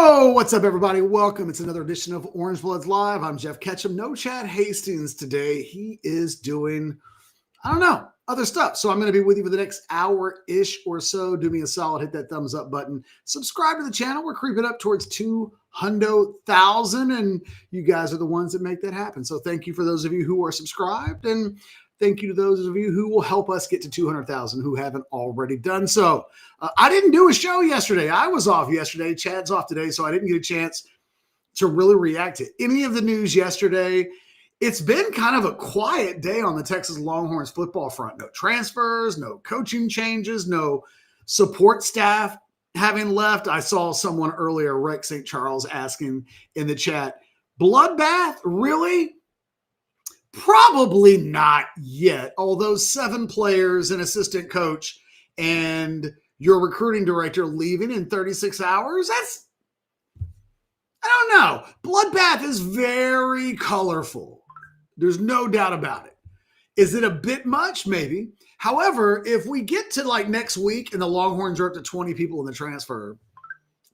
Yo, what's up, everybody? Welcome. It's another edition of Orange Bloods Live. I'm Jeff Ketchum. No Chad Hastings today. He is doing, other stuff. So I'm going to be with you for the next hour-ish or so. Do me a solid, hit that thumbs up button. Subscribe to the channel. We're creeping up towards 200,000, and you guys are the ones that make that happen. So thank you for those of you who are subscribed, and thank you to those of you who will help us get to 200,000 who haven't already done so. I didn't do a show yesterday. I was off yesterday. Chad's off today, so I didn't get a chance to really react to any of the news yesterday. It's been kind of a quiet day on the Texas Longhorns football front. No transfers, no coaching changes, no support staff having left. I saw someone earlier, Rex St. Charles, asking in the chat, Bloodbath, really? Probably not yet, although 7 players, an assistant coach, and your recruiting director leaving in 36 hours, I don't know. Bloodbath is very colorful. There's no doubt about it. Is it a bit much? Maybe. However, if we get to like next week and the Longhorns are up to 20 people in the transfer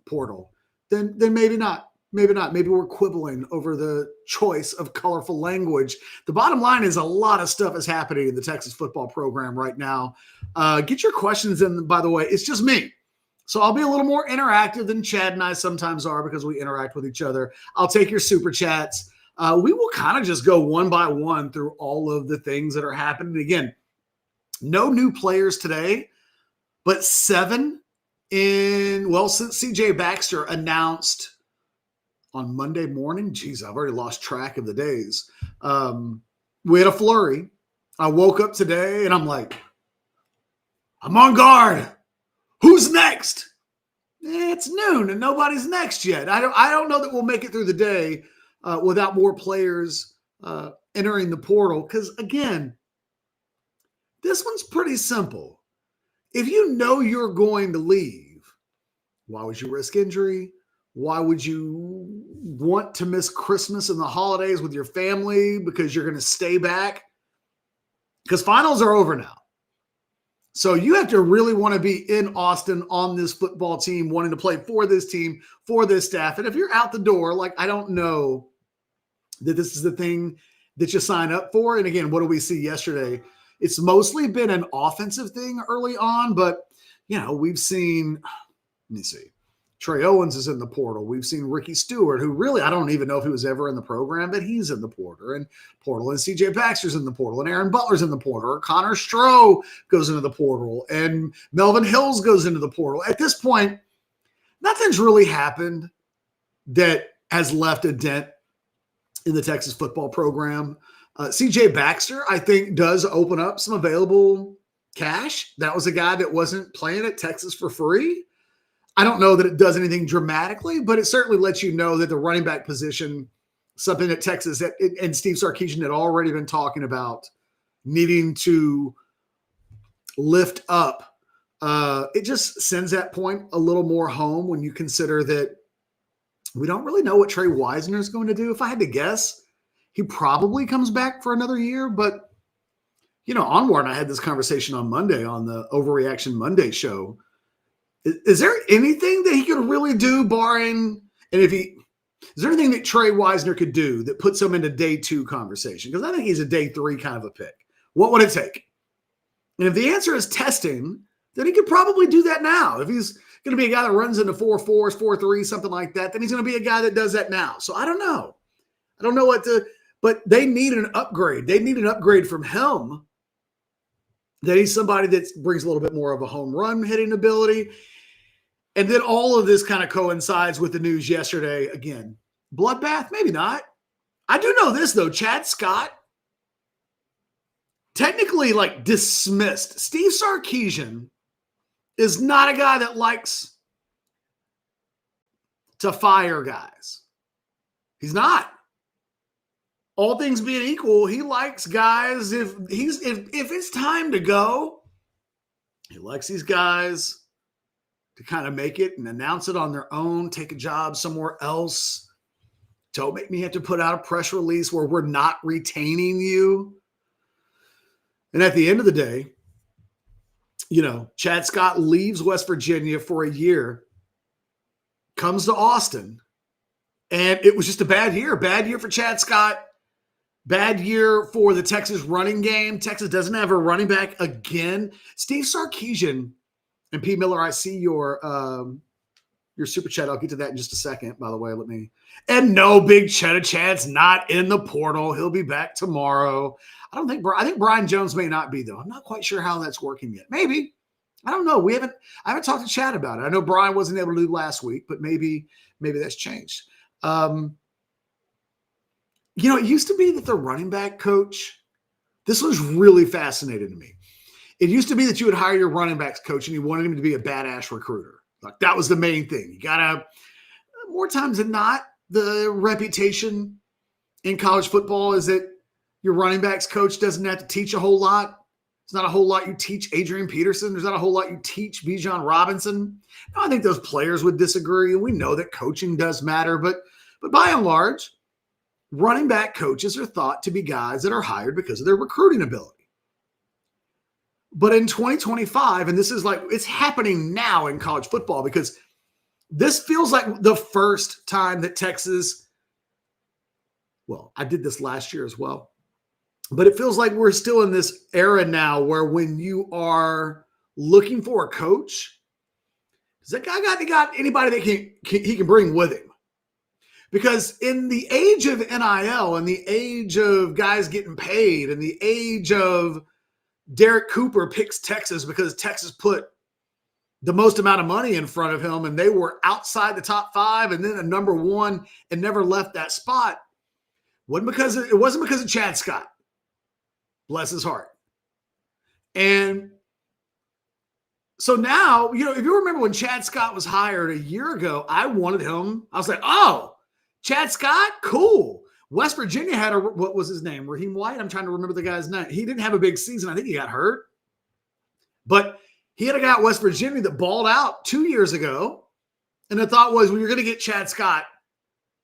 portal, then maybe not. Maybe not. Maybe we're quibbling over the choice of colorful language. The bottom line is a lot of stuff is happening in the Texas football program right now. Get your questions in, by the way. It's just me. So I'll be a little more interactive than Chad and I sometimes are because we interact with each other. I'll take your super chats. We will kind of just go one by one through all of the things that are happening. Again, no new players today, but 7 since CJ Baxter announced on Monday morning. Geez, I've already lost track of the days. We had a flurry. I woke up today and I'm like, I'm on guard. Who's next? It's noon and nobody's next yet. I don't know that we'll make it through the day without more players entering the portal. Because again, this one's pretty simple. If you know you're going to leave, why would you risk injury? Why would you want to miss Christmas and the holidays with your family because you're going to stay back? Because finals are over now. So you have to really want to be in Austin on this football team, wanting to play for this team, for this staff. And if you're out the door, like, I don't know that this is the thing that you sign up for. And again, what did we see yesterday? It's mostly been an offensive thing early on, but, we've seen, let me see. Trey Owens is in the portal. We've seen Ricky Stewart, who really, I don't even know if he was ever in the program, but he's in the portal. And CJ Baxter's in the portal. And Aaron Butler's in the portal. Or Connor Stroh goes into the portal. And Melvin Hills goes into the portal. At this point, nothing's really happened that has left a dent in the Texas football program. CJ Baxter, I think, does open up some available cash. That was a guy that wasn't playing at Texas for free. I don't know that it does anything dramatically, but it certainly lets you know that the running back position, something that Texas and Steve Sarkisian had already been talking about needing to lift up. It just sends that point a little more home when you consider that we don't really know what Trey Wisner is going to do. If I had to guess, he probably comes back for another year, but onward. I had this conversation on Monday on the Overreaction Monday show. Is there anything that he could really do barring, is there anything that Trey Wisner could do that puts him into day 2 conversation? Because I think he's a day 3 kind of a pick. What would it take? And if the answer is testing, then he could probably do that now. If he's going to be a guy that runs into 4.4s, 4.3s, something like that, then he's going to be a guy that does that now. So I don't know. I don't know but they need an upgrade. They need an upgrade from him. That he's somebody that brings a little bit more of a home run hitting ability. And then all of this kind of coincides with the news yesterday. Again, Bloodbath, maybe not. I do know this, though. Chad Scott technically dismissed. Steve Sarkisian is not a guy that likes to fire guys. He's not. All things being equal, he likes guys. If it's time to go, he likes these guys to kind of make it and announce it on their own, take a job somewhere else. Don't make me have to put out a press release where we're not retaining you. And at the end of the day, Chad Scott leaves West Virginia for a year comes to Austin, and it was just a bad year. Bad year for Chad Scott. Bad year for the Texas running game. Texas doesn't have a running back again. Steve Sarkisian and P. Miller, I see your super chat. I'll get to that in just a second, by the way. And no, Big Cheddar Chad's not in the portal. He'll be back tomorrow. I think Brian Jones may not be, though. I'm not quite sure how that's working yet. Maybe. I don't know. I haven't talked to Chad about it. I know Brian wasn't able to do last week, but maybe that's changed. It used to be that the running back coach, this was really fascinating to me. It used to be that you would hire your running backs coach and you wanted him to be a badass recruiter. Like that was the main thing. You got to, more times than not, the reputation in college football is that your running backs coach doesn't have to teach a whole lot. There's not a whole lot you teach Adrian Peterson. There's not a whole lot you teach Bijan Robinson. Now, I think those players would disagree. We know that coaching does matter, but by and large, running back coaches are thought to be guys that are hired because of their recruiting ability. But in 2025, and this is like, it's happening now in college football because this feels like the first time that Texas, well, I did this last year as well, but it feels like we're still in this era now where when you are looking for a coach, does that guy got anybody that he can bring with him? Because in the age of NIL and the age of guys getting paid and the age of Derek Cooper picks Texas because Texas put the most amount of money in front of him and they were outside the top 5 and then a number 1 and never left that spot, it wasn't because of Chad Scott. Bless his heart. And so now, if you remember when Chad Scott was hired a year ago, I wanted him. I was like, oh, Chad Scott? Cool. West Virginia had what was his name? Raheem White? I'm trying to remember the guy's name. He didn't have a big season. I think he got hurt. But he had a guy at West Virginia that balled out 2 years ago. And the thought was, well, you're going to get Chad Scott.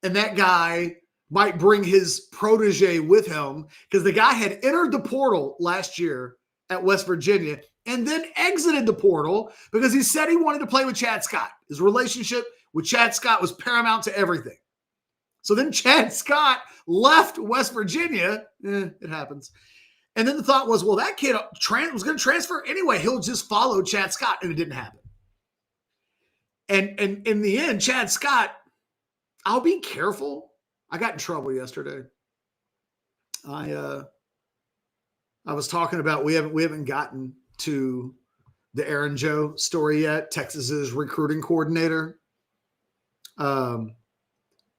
And that guy might bring his protege with him because the guy had entered the portal last year at West Virginia and then exited the portal because he said he wanted to play with Chad Scott. His relationship with Chad Scott was paramount to everything. So then Chad Scott left West Virginia. It happens. And then the thought was, well, that kid was going to transfer anyway. He'll just follow Chad Scott. And it didn't happen. And in the end, Chad Scott, I'll be careful. I got in trouble yesterday. I was talking about we haven't gotten to the Aaron Joe story yet. Texas's recruiting coordinator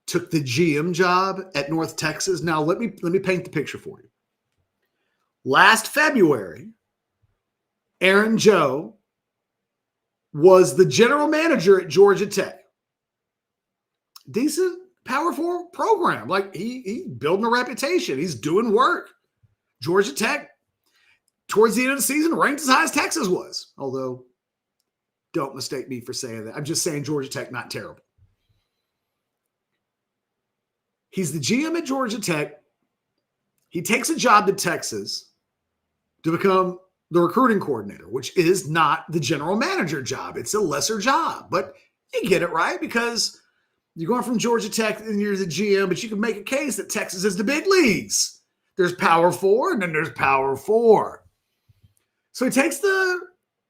took the GM job at North Texas. Now let me paint the picture for you. Last February, Aaron Joe was the general manager at Georgia Tech. Decent Power 4 program. Like he's building a reputation. He's doing work. Georgia Tech, towards the end of the season, ranked as high as Texas was. Although, don't mistake me for saying that. I'm just saying Georgia Tech, not terrible. He's the GM at Georgia Tech. He takes a job to Texas to become the recruiting coordinator, which is not the general manager job. It's a lesser job. But you get it, right? Because you're going from Georgia Tech and you're the GM, but you can make a case that Texas is the big leagues. There's Power 4 and then there's Power 4. So he takes the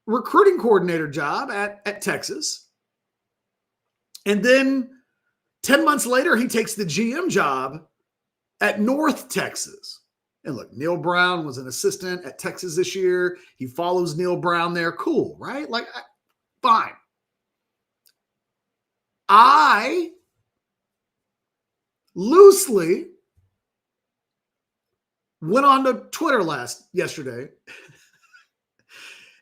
recruiting coordinator job at Texas. And then 10 months later, he takes the GM job at North Texas. And look, Neil Brown was an assistant at Texas this year. He follows Neil Brown there. Cool, right? Like, fine. I loosely went on to Twitter yesterday.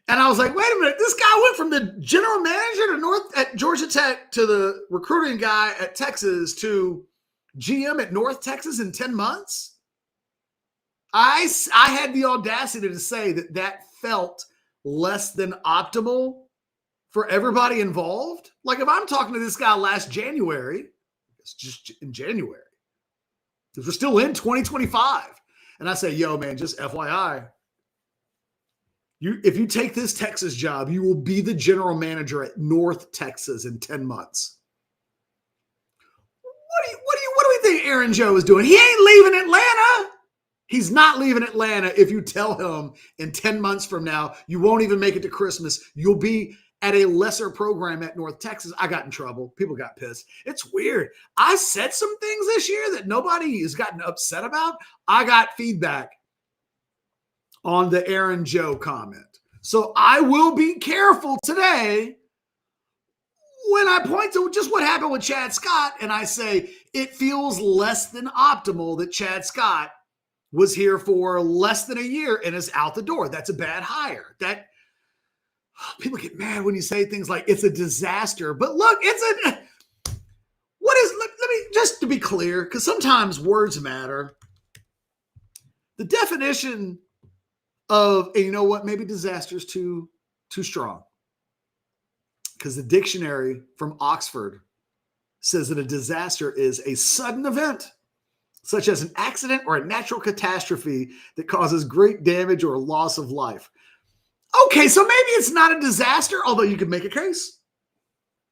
And I was like, wait a minute, this guy went from the general manager at Georgia Tech to the recruiting guy at Texas to GM at North Texas in 10 months. I had the audacity to say that felt less than optimal for everybody involved. Like if I'm talking to this guy last January, it's just in January, because we're still in 2025. And I say, yo, man, just FYI, if you take this Texas job, you will be the general manager at North Texas in 10 months. think Aaron Joe is doing? He ain't leaving Atlanta. He's not leaving Atlanta if you tell him in 10 months from now, you won't even make it to Christmas. You'll be at a lesser program at North Texas. I got in trouble. People got pissed. It's weird. I said some things this year that nobody has gotten upset about. I got feedback on the Aaron Joe comment. So I will be careful today when I point to just what happened with Chad Scott and I say it feels less than optimal that Chad Scott was here for less than a year and is out the door. That's a bad hire. That people get mad when you say things like it's a disaster. But look, let me just to be clear, because sometimes words matter. The definition of, and you know what, maybe disaster is too strong. Because the dictionary from Oxford says that a disaster is a sudden event, such as an accident or a natural catastrophe that causes great damage or loss of life. Okay, so maybe it's not a disaster, although you could make a case.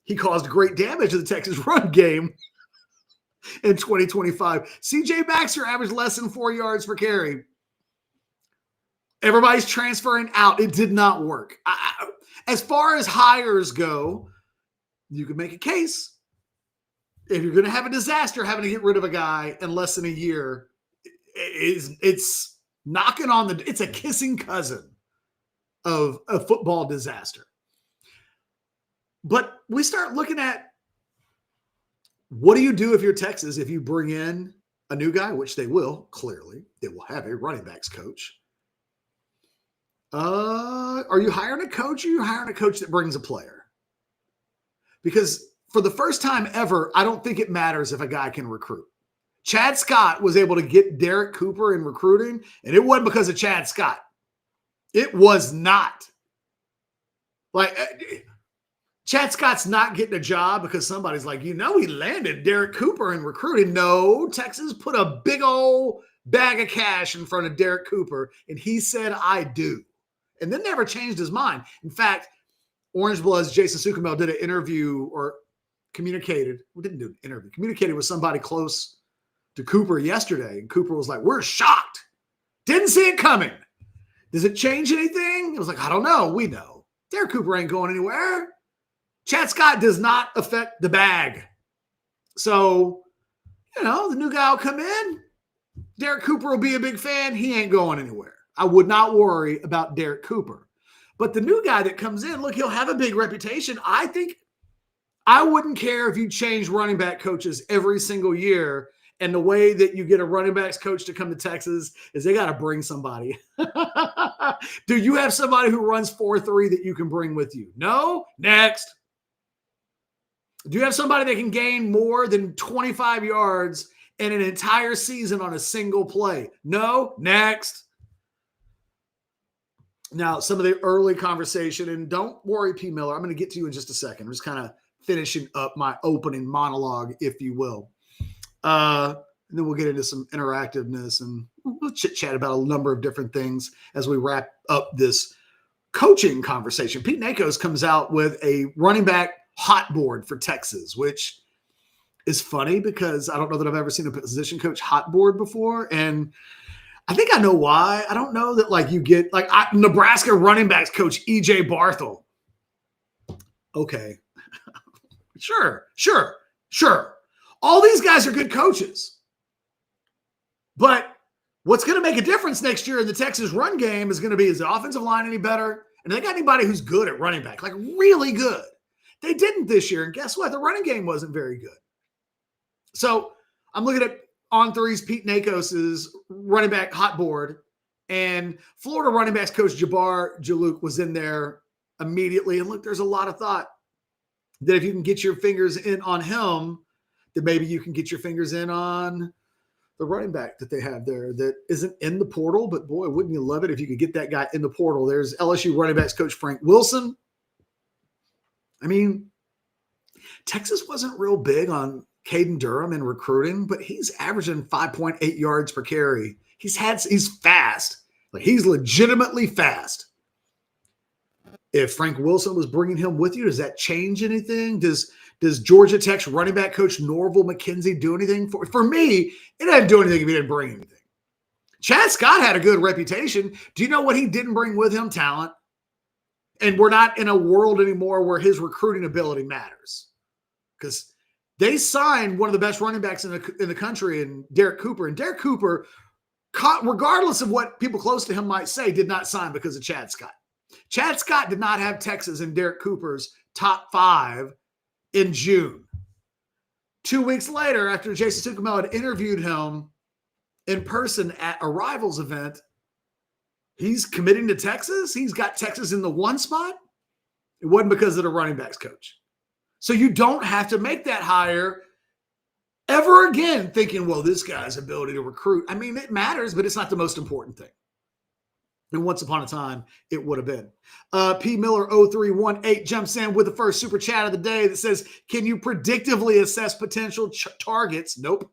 He caused great damage to the Texas run game in 2025. C.J. Baxter averaged less than 4 yards per carry. Everybody's transferring out. It did not work. As far as hires go, you could make a case. If you're going to have a disaster, having to get rid of a guy in less than a year, it's knocking on the, it's a kissing cousin of a football disaster. But we start looking at what do you do if you're Texas, if you bring in a new guy, which they will, clearly. They will have a running backs coach. Are you hiring a coach or are you hiring a coach that brings a player? Because for the first time ever, I don't think it matters if a guy can recruit. Chad Scott was able to get Derek Cooper in recruiting, and it wasn't because of Chad Scott. It was not. Like, Chad Scott's not getting a job because somebody's like, he landed Derek Cooper in recruiting. No, Texas put a big old bag of cash in front of Derek Cooper, and he said, I do. And then never changed his mind. In fact, Orange Blood's Jason Sukumel did an interview or communicated with somebody close to Cooper yesterday. And Cooper was like, we're shocked. Didn't see it coming. Does it change anything? It was like, I don't know. We know. Derek Cooper ain't going anywhere. Chad Scott does not affect the bag. So, the new guy will come in. Derek Cooper will be a big fan. He ain't going anywhere. I would not worry about Derek Cooper. But the new guy that comes in, look, he'll have a big reputation. I think I wouldn't care if you change running back coaches every single year. And the way that you get a running backs coach to come to Texas is they got to bring somebody. Do you have somebody who runs 4.3 that you can bring with you? No? Next. Do you have somebody that can gain more than 25 yards in an entire season on a single play? No? Next. Now, some of the early conversation, and don't worry, P. Miller, I'm going to get to you in just a second. I'm just kind of finishing up my opening monologue, if you will. And then we'll get into some interactiveness and we'll chit-chat about a number of different things as we wrap up this coaching conversation. Pete Nakos comes out with a running back hot board for Texas, which is funny because I don't know that I've ever seen a position coach hot board before. And I think I know why. I don't know that you get Nebraska running backs coach E.J. Barthel. Okay. Sure. All these guys are good coaches. But what's going to make a difference next year in the Texas run game is going to be, is the offensive line any better? And they got anybody who's good at running back, really good? They didn't this year. And guess what? The running game wasn't very good. So I'm looking at On Three's Pete Nakos' running back hot board, and Florida running backs coach Jabbar Jaluk was in there immediately. And look, there's a lot of thought that if you can get your fingers in on him, then maybe you can get your fingers in on the running back that they have there that isn't in the portal. But boy, wouldn't you love it if you could get that guy in the portal? There's LSU running backs coach Frank Wilson. I mean, Texas wasn't real big on Caden Durham in recruiting, but he's averaging 5.8 yards per carry. He's fast. He's legitimately fast. If Frank Wilson was bringing him with you, does that change anything? Does Does Georgia Tech's running back coach Norval McKenzie do anything for me? It didn't do anything if he didn't bring anything. Chad Scott had a good reputation. Do you know what he didn't bring with him? Talent. And we're not in a world anymore where his recruiting ability matters, because they signed one of the best running backs in the country in Derek Cooper. And Derek Cooper, regardless of what people close to him might say, did not sign because of Chad Scott. Chad Scott did not have Texas in Derek Cooper's top 5 in June. 2 weeks later, after Jason Tucumel had interviewed him in person at a Rivals event, he's committing to Texas. He's got Texas in the 1 spot. It wasn't because of the running backs coach. So you don't have to make that hire ever again thinking, well, this guy's ability to recruit. I mean, it matters, but it's not the most important thing. And once upon a time, it would have been. P. Miller 0318 jumps in with the first super chat of the day that says, can you predictively assess potential targets? Nope.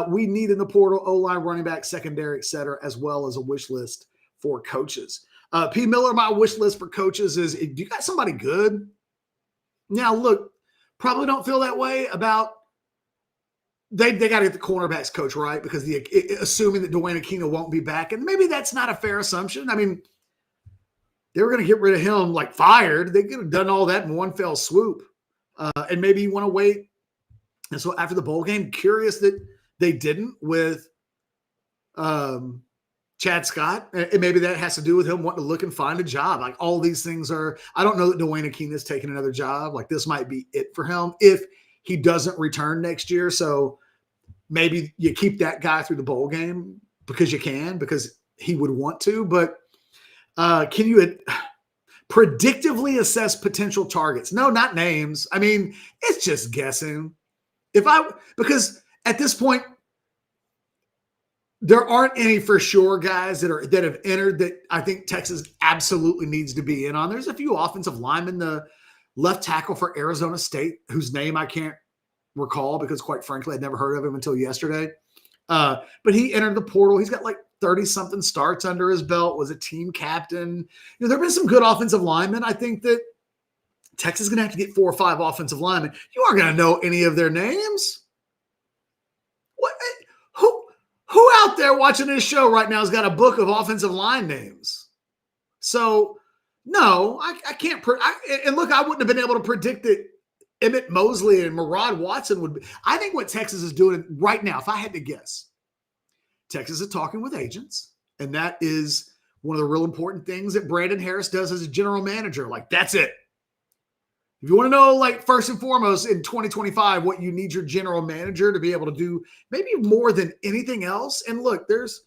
We need in the portal, O-line, running back, secondary, et cetera, as well as a wish list for coaches. P. Miller, my wish list for coaches is, do you got somebody good? Now, look, probably don't feel that way about they got to get the cornerbacks coach right, because assuming that Dwayne Aquino won't be back, and maybe that's not a fair assumption. I mean, they were going to get rid of him like fired. They could have done all that in one fell swoop, and maybe you want to wait. And so after the bowl game, curious that they didn't with Chad Scott, and maybe that has to do with him wanting to look and find a job. Like, all these things are, I don't know that Dwayne Aquino is taking another job. Like, this might be it for him if he doesn't return next year. So maybe you keep that guy through the bowl game because he would want to. But can you predictively assess potential targets? No, not names. I mean, it's just guessing. Because at this point, there aren't any for sure guys that have entered that I think Texas absolutely needs to be in on. There's a few offensive linemen, the left tackle for Arizona State, whose name I can't recall because, quite frankly, I'd never heard of him until yesterday. But he entered the portal. He's got like 30-something starts under his belt, was a team captain. There have been some good offensive linemen. I think that Texas is going to have to get 4 or 5 offensive linemen. You aren't going to know any of their names. What? Who out there watching this show right now has got a book of offensive line names? So, no, I can't. And look, I wouldn't have been able to predict that Emmett Mosley and Murad Watson would be. I think what Texas is doing right now, if I had to guess, Texas is talking with agents, and that is one of the real important things that Brandon Harris does as a general manager. Like, that's it. If you want to know, like, first and foremost in 2025, what you need your general manager to be able to do, maybe more than anything else. And look, there's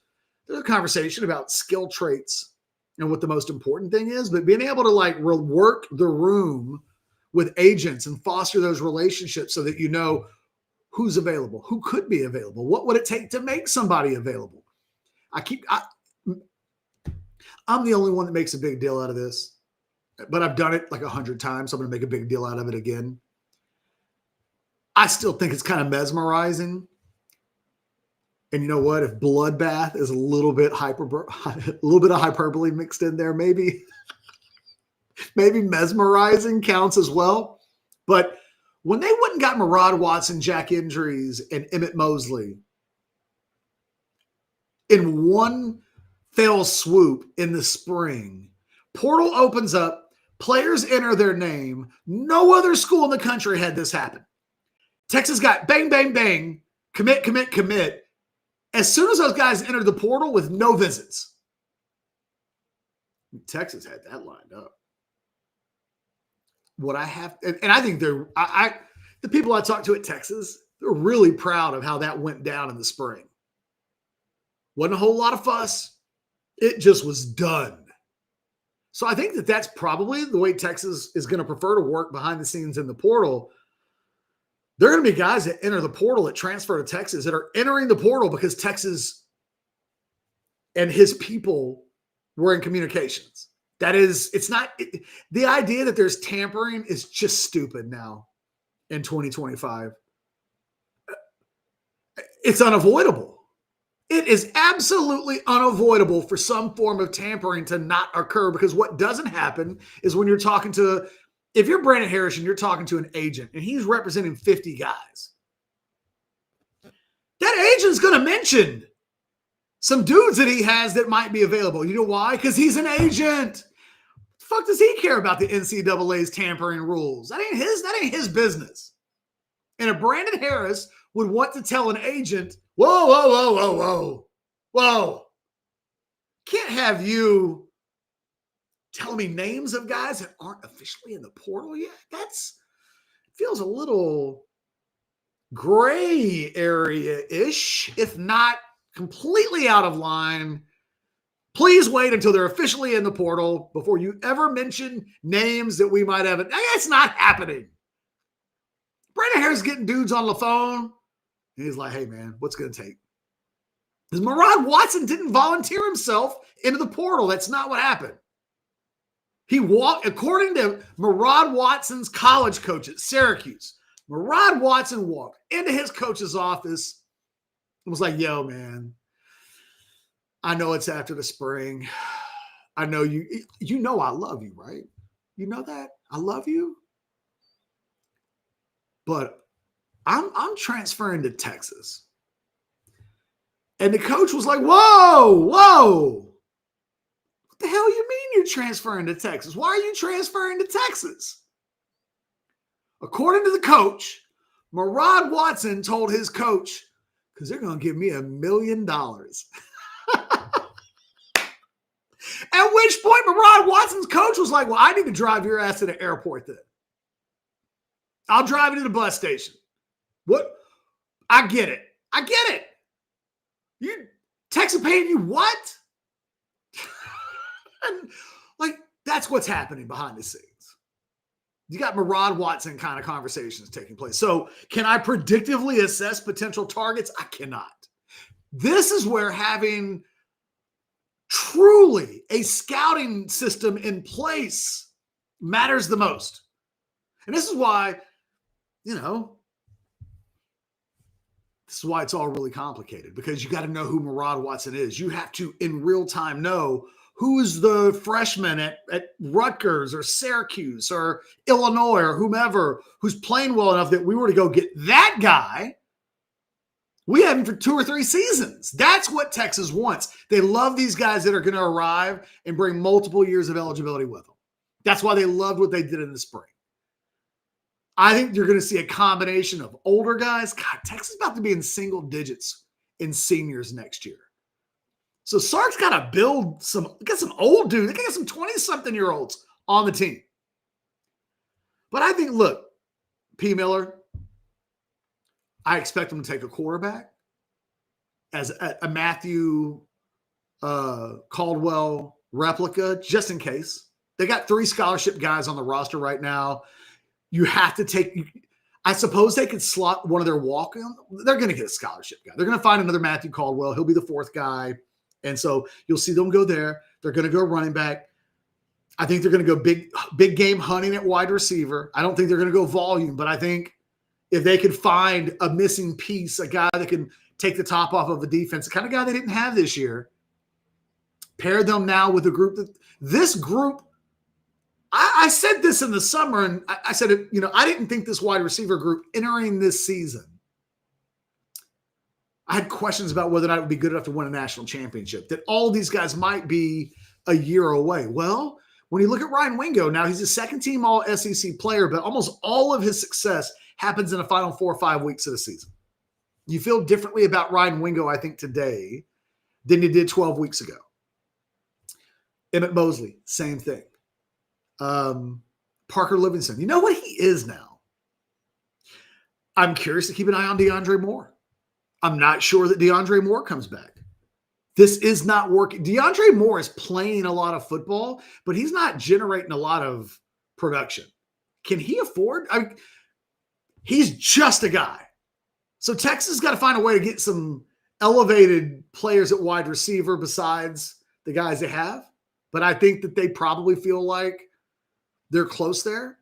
a conversation about skill traits and what the most important thing is, but being able to like work the room with agents and foster those relationships so that you know who's available, who could be available, what would it take to make somebody available. I'm the only one that makes a big deal out of this. But I've done it like 100 times, so I'm going to make a big deal out of it again. I still think it's kind of mesmerizing. And you know what? If Bloodbath is a little bit of hyperbole mixed in there, maybe mesmerizing counts as well. But when they went and got Murad Watson, Jack Indries, and Emmett Mosley in one fell swoop in the spring, portal opens up. Players enter their name. No other school in the country had this happen. Texas got bang, bang, bang, commit, commit, commit. As soon as those guys entered the portal with no visits. Texas had that lined up. What I have, and I think the people I talked to at Texas, they're really proud of how that went down in the spring. Wasn't a whole lot of fuss. It just was done. So I think that that's probably the way Texas is going to prefer to work behind the scenes in the portal. There are going to be guys that enter the portal that transfer to Texas that are entering the portal because Texas and his people were in communications. The idea that there's tampering is just stupid now in 2025. It's unavoidable. It is absolutely unavoidable for some form of tampering to not occur, because what doesn't happen is when you're talking to if you're Brandon Harris and you're talking to an agent and he's representing 50 guys, that agent's going to mention some dudes that he has that might be available. You know why? Because he's an agent. The fuck does he care about the NCAA's tampering rules? That ain't his business. And if Brandon Harris would want to tell an agent, whoa. Can't have you telling me names of guys that aren't officially in the portal yet. Feels a little gray area-ish, if not completely out of line. Please wait until they're officially in the portal before you ever mention names that we might have. It's not happening. Brandon Harris getting dudes on the phone. And he's like, hey, man, what's going to take? Because Murad Watson didn't volunteer himself into the portal. That's not what happened. He walked, according to Murad Watson's college coach at Syracuse, Murad Watson walked into his coach's office and was like, yo, man, I know it's after the spring. I know you know I love you, right? You know that? I love you. But I'm transferring to Texas. And the coach was like, whoa. What the hell you mean you're transferring to Texas? Why are you transferring to Texas? According to the coach, Murad Watson told his coach, because they're going to give me $1 million. At which point, Murad Watson's coach was like, well, I need to drive your ass to the airport then. I'll drive you to the bus station. What? I get it. You Texas paying you what? And, like, that's what's happening behind the scenes. You got Murad Watson kind of conversations taking place. So can I predictively assess potential targets? I cannot. This is where having truly a scouting system in place matters the most. And this is why, this is why it's all really complicated, because you got to know who Murad Watson is. You have to, in real time, know who's the freshman at Rutgers or Syracuse or Illinois or whomever who's playing well enough that we were to go get that guy. We have him for 2 or 3 seasons. That's what Texas wants. They love these guys that are going to arrive and bring multiple years of eligibility with them. That's why they loved what they did in the spring. I think you're going to see a combination of older guys. God, Texas is about to be in single digits in seniors next year. So Sark's got to build got some old dudes. They got some 20-something-year-olds on the team. But I think, look, P. Miller, I expect him to take a quarterback as a Matthew Caldwell replica, just in case. They got 3 scholarship guys on the roster right now. You have to take – I suppose they could slot one of their walk-in. They're going to get a scholarship guy. They're going to find another Matthew Caldwell. He'll be the 4th guy. And so you'll see them go there. They're going to go running back. I think they're going to go big game hunting at wide receiver. I don't think they're going to go volume, but I think if they could find a missing piece, a guy that can take the top off of the defense, the kind of guy they didn't have this year, pair them now with a group this group – I said this in the summer, and I said, I didn't think this wide receiver group entering this season, I had questions about whether or not it would be good enough to win a national championship, that all these guys might be a year away. Well, when you look at Ryan Wingo, now he's a second-team All-SEC player, but almost all of his success happens in the final 4 or 5 weeks of the season. You feel differently about Ryan Wingo, I think, today than you did 12 weeks ago. Emmett Mosley, same thing. Parker Livingston, you know what he is now? I'm curious to keep an eye on DeAndre Moore. I'm not sure that DeAndre Moore comes back. This is not working. DeAndre Moore is playing a lot of football, but he's not generating a lot of production. Can he afford? He's just a guy. So Texas has got to find a way to get some elevated players at wide receiver besides the guys they have. But I think that they probably feel like they're close there.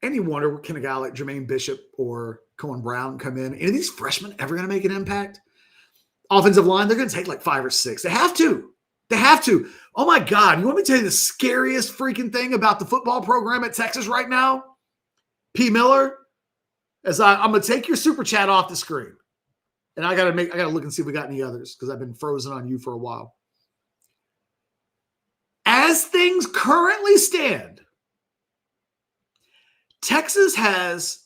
And you wonder, can a guy like Jermaine Bishop or Cohen Brown come in? Any of these freshmen ever going to make an impact? Offensive line, they're going to take like 5 or 6. They have to. Oh my God. You want me to tell you the scariest freaking thing about the football program at Texas right now? P. Miller, I'm going to take your super chat off the screen. And I got to look and see if we got any others because I've been frozen on you for a while. As things currently stand, Texas has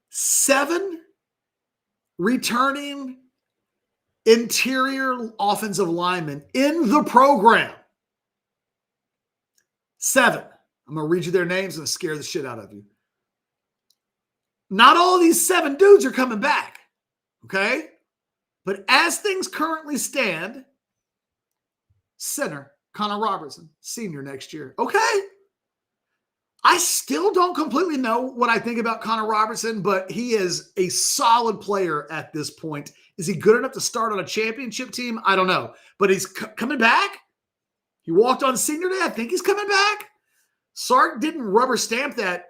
7 returning interior offensive linemen in the program. 7. I'm going to read you their names and scare the shit out of you. Not all of these 7 dudes are coming back, okay? But as things currently stand, center Connor Robertson, senior next year. Okay. I still don't completely know what I think about Connor Robertson, but he is a solid player at this point. Is he good enough to start on a championship team? I don't know. But he's coming back. He walked on senior day. I think he's coming back. Sark didn't rubber stamp that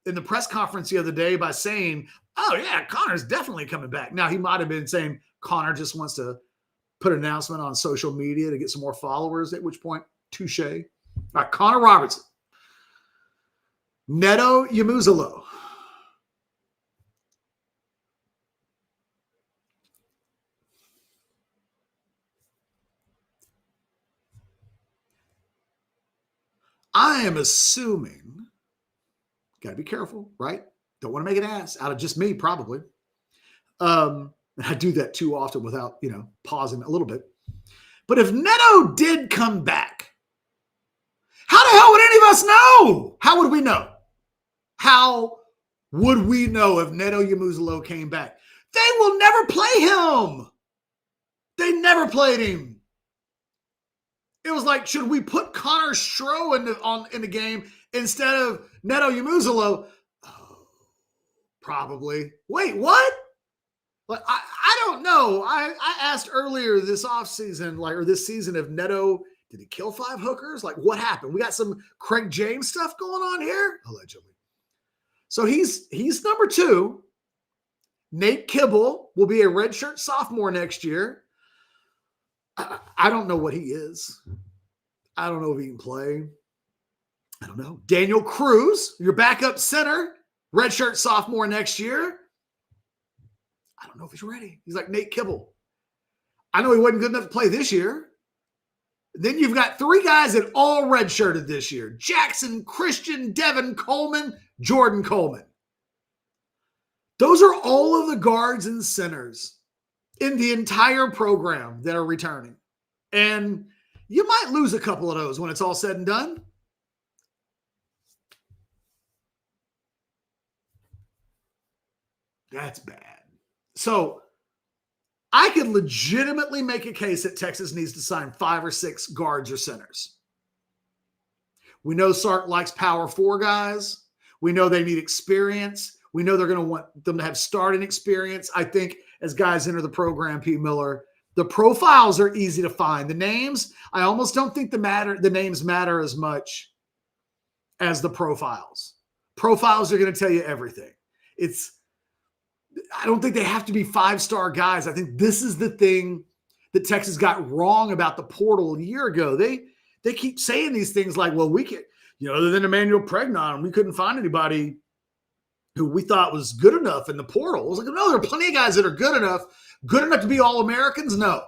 in the press conference the other day by saying, oh, yeah, Connor's definitely coming back. Now, he might have been saying Connor just wants to put an announcement on social media to get some more followers, at which point, touche. All right, Connor Robertson. Neto Yamuzalo. I am assuming, got to be careful, right? Don't want to make an ass out of just me, probably. I do that too often without, pausing a little bit. But if Neto did come back, how the hell would any of us know? How would we know? How would we know if Neto Yamuzalo came back? They will never play him. They never played him. It was like, should we put Connor Stroh in the game instead of Neto Yamuzalo? Oh, probably. Wait, what? Like, I don't know. I asked earlier this offseason, or this season, if Neto, did he kill 5 hookers? Like, what happened? We got some Craig James stuff going on here? Allegedly. So he's number 2. Nate Kibble will be a redshirt sophomore next year. I don't know what he is. I don't know if he can play. I don't know. Daniel Cruz, your backup center, redshirt sophomore next year. I don't know if he's ready. He's like Nate Kibble. I know he wasn't good enough to play this year. Then you've got 3 guys that all redshirted this year. Jackson, Christian, Devin Coleman, Jordan Coleman. Those are all of the guards and centers in the entire program that are returning. And you might lose a couple of those when it's all said and done. That's bad. So I could legitimately make a case that Texas needs to sign 5 or 6 guards or centers. We know Sark likes power 4 guys. We know they need experience. We know they're going to want them to have starting experience. I think as guys enter the program, P. Miller, the profiles are easy to find. The names, I almost don't think the names matter as much as the profiles. Profiles are going to tell you everything. I don't think they have to be 5-star guys. I think this is the thing that Texas got wrong about the portal a year ago. They keep saying these things like, well, we can, other than Emanuel Pregnon, we couldn't find anybody who we thought was good enough in the portal. I was like, no, there are plenty of guys that are good enough to be All-Americans? No.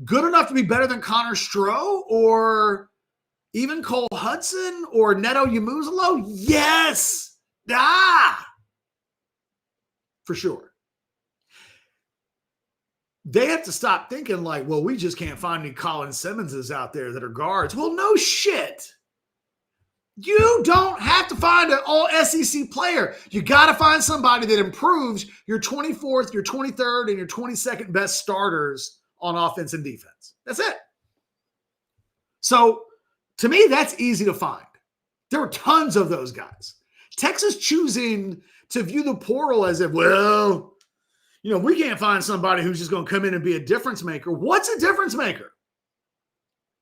Good enough to be better than Connor Stroh or even Cole Hudson or Neto Yamuzalo? Yes. For sure. They have to stop thinking like, well, we just can't find any Colin Simmonses out there that are guards. Well, no shit. You don't have to find an all SEC player. You got to find somebody that improves your 24th, your 23rd, and your 22nd best starters on offense and defense. That's it. So to me, that's easy to find. There are tons of those guys. Texas choosing to view the portal as if, well, we can't find somebody who's just going to come in and be a difference maker. What's a difference maker?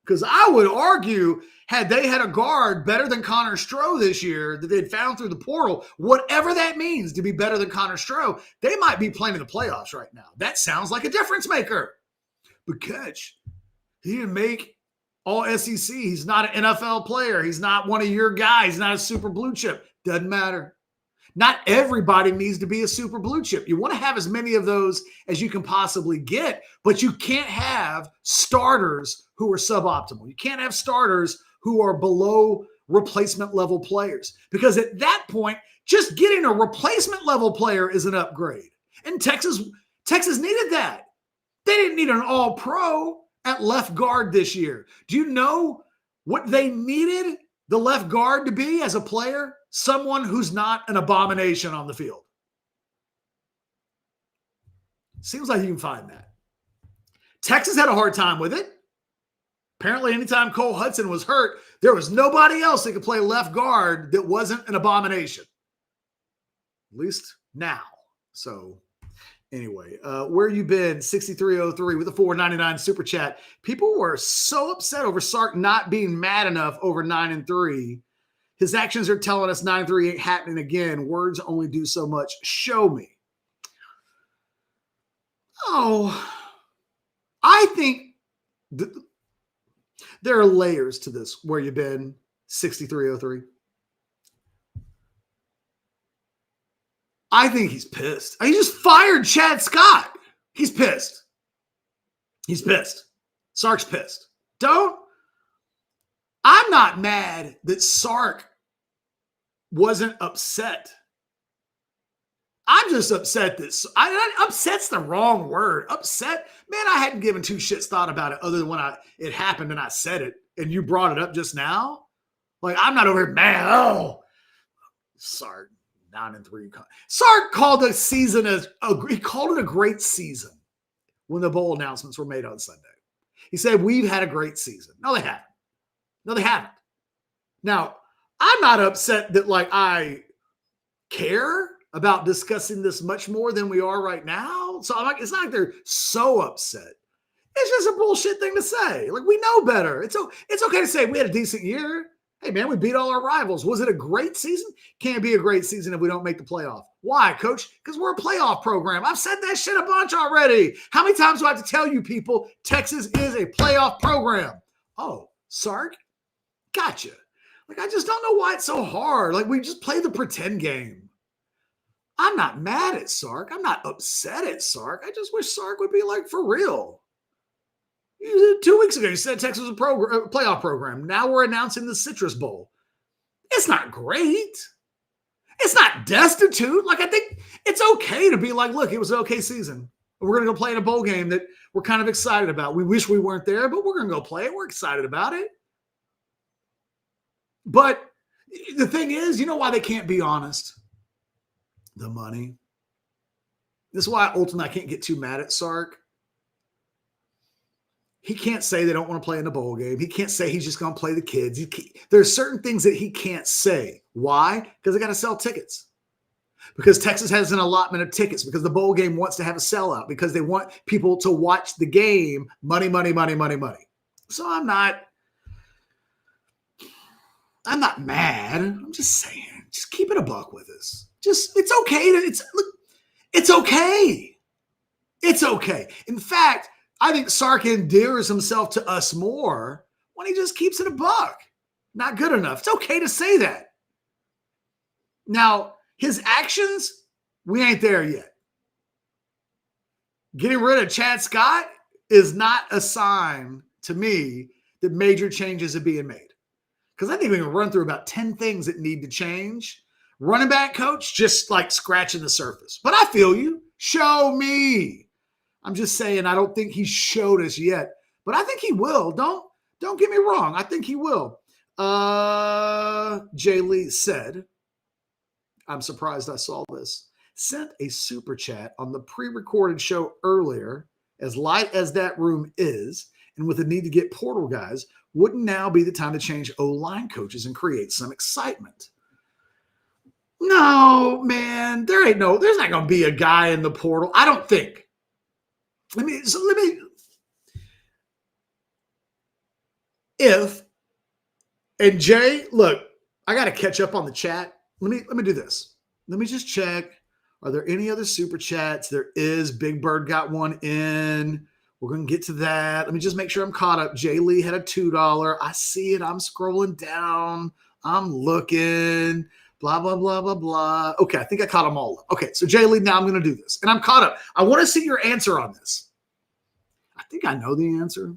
Because I would argue, had they had a guard better than Connor Stroh this year that they'd found through the portal, whatever that means to be better than Connor Stroh, they might be playing in the playoffs right now. That sounds like a difference maker. But catch, He didn't make all SEC. He's not an NFL player. He's not one of your guys. He's not a super blue chip. Doesn't matter. Not everybody needs to be a super blue chip. You want to have as many of those as you can possibly get, but you can't have starters who are suboptimal. You can't have starters who are below replacement level players, because at that point, just getting a replacement level player is an upgrade. And Texas needed that. They didn't need an all-pro at left guard this year. Do you know what they needed the left guard to be as a player? Someone who's not an abomination on the field. Seems like you can find that. Texas had a hard time with it. Apparently, anytime Cole Hudson was hurt, there was nobody else that could play left guard that wasn't an abomination. At least now. So anyway, where you been? 6303 with a $4.99 super chat. People were so upset over Sark not being mad enough over 9-3. His actions are telling us 9-3 ain't happening again. Words only do so much. Show me. Oh, I think there are layers to this. Where you been? 6303. I think he's pissed. He just fired Chad Scott. He's pissed. He's pissed. Sark's pissed. I'm not mad that Sark wasn't upset. I'm just upset that upset's the wrong word. Upset, man, I hadn't given two shits thought about it other than when it happened and I said it and you brought it up just now. Like, I'm not over here mad. Oh, Sark, 9-3. Sark called the season he called it a great season when the bowl announcements were made on Sunday. He said, we've had a great season. No, they haven't. No, they haven't. Now, I'm not upset that I care about discussing this much more than we are right now. So it's not like they're so upset. It's just a bullshit thing to say. We know better. It's okay to say we had a decent year. Hey, man, we beat all our rivals. Was it a great season? Can't be a great season if we don't make the playoff. Why, coach? Because we're a playoff program. I've said that shit a bunch already. How many times do I have to tell you people Texas is a playoff program? Oh, Sark? Gotcha. I just don't know why it's so hard. We just play the pretend game. I'm not mad at Sark. I'm not upset at Sark. I just wish Sark would be for real. 2 weeks ago, you said Texas was a playoff program. Now we're announcing the Citrus Bowl. It's not great. It's not destitute. I think it's okay to be look, it was an okay season. We're going to go play in a bowl game that we're kind of excited about. We wish we weren't there, but we're going to go play it. We're excited about it. But the thing is, you know why they can't be honest? The money. This is why ultimately I can't get too mad at Sark. He can't say they don't want to play in the bowl game. He can't say he's just going to play the kids. There's certain things that he can't say. Why? Because they got to sell tickets. Because Texas has an allotment of tickets. Because the bowl game wants to have a sellout. Because they want people to watch the game. Money, money, money, money, money. So I'm not mad. I'm just saying, just keep it a buck with us. It's okay. It's okay. It's okay. In fact, I think Sark endears himself to us more when he just keeps it a buck. Not good enough. It's okay to say that. Now, his actions, we ain't there yet. Getting rid of Chad Scott is not a sign to me that major changes are being made. Because I think we can run through about 10 things that need to change. Running back coach, just scratching the surface. But I feel you. Show me. I'm just saying I don't think he showed us yet. But I think he will. Don't get me wrong. I think he will. Jay Lee said, I'm surprised I saw this, sent a super chat on the pre-recorded show earlier, as light as that room is, and with the need to get portal guys, wouldn't now be the time to change O-line coaches and create some excitement? No, man, there's not going to be a guy in the portal. I don't think. And Jay, look, I got to catch up on the chat. Let me do this. Let me just check. Are there any other super chats? There is. Big Bird got one in. We're going to get to that. Let me just make sure I'm caught up. Jay Lee had a $2. I see it. I'm scrolling down. I'm looking. Blah, blah, blah, blah, blah. Okay, I think I caught them all up. Okay, so Jay Lee, now I'm going to do this. And I'm caught up. I want to see your answer on this. I think I know the answer.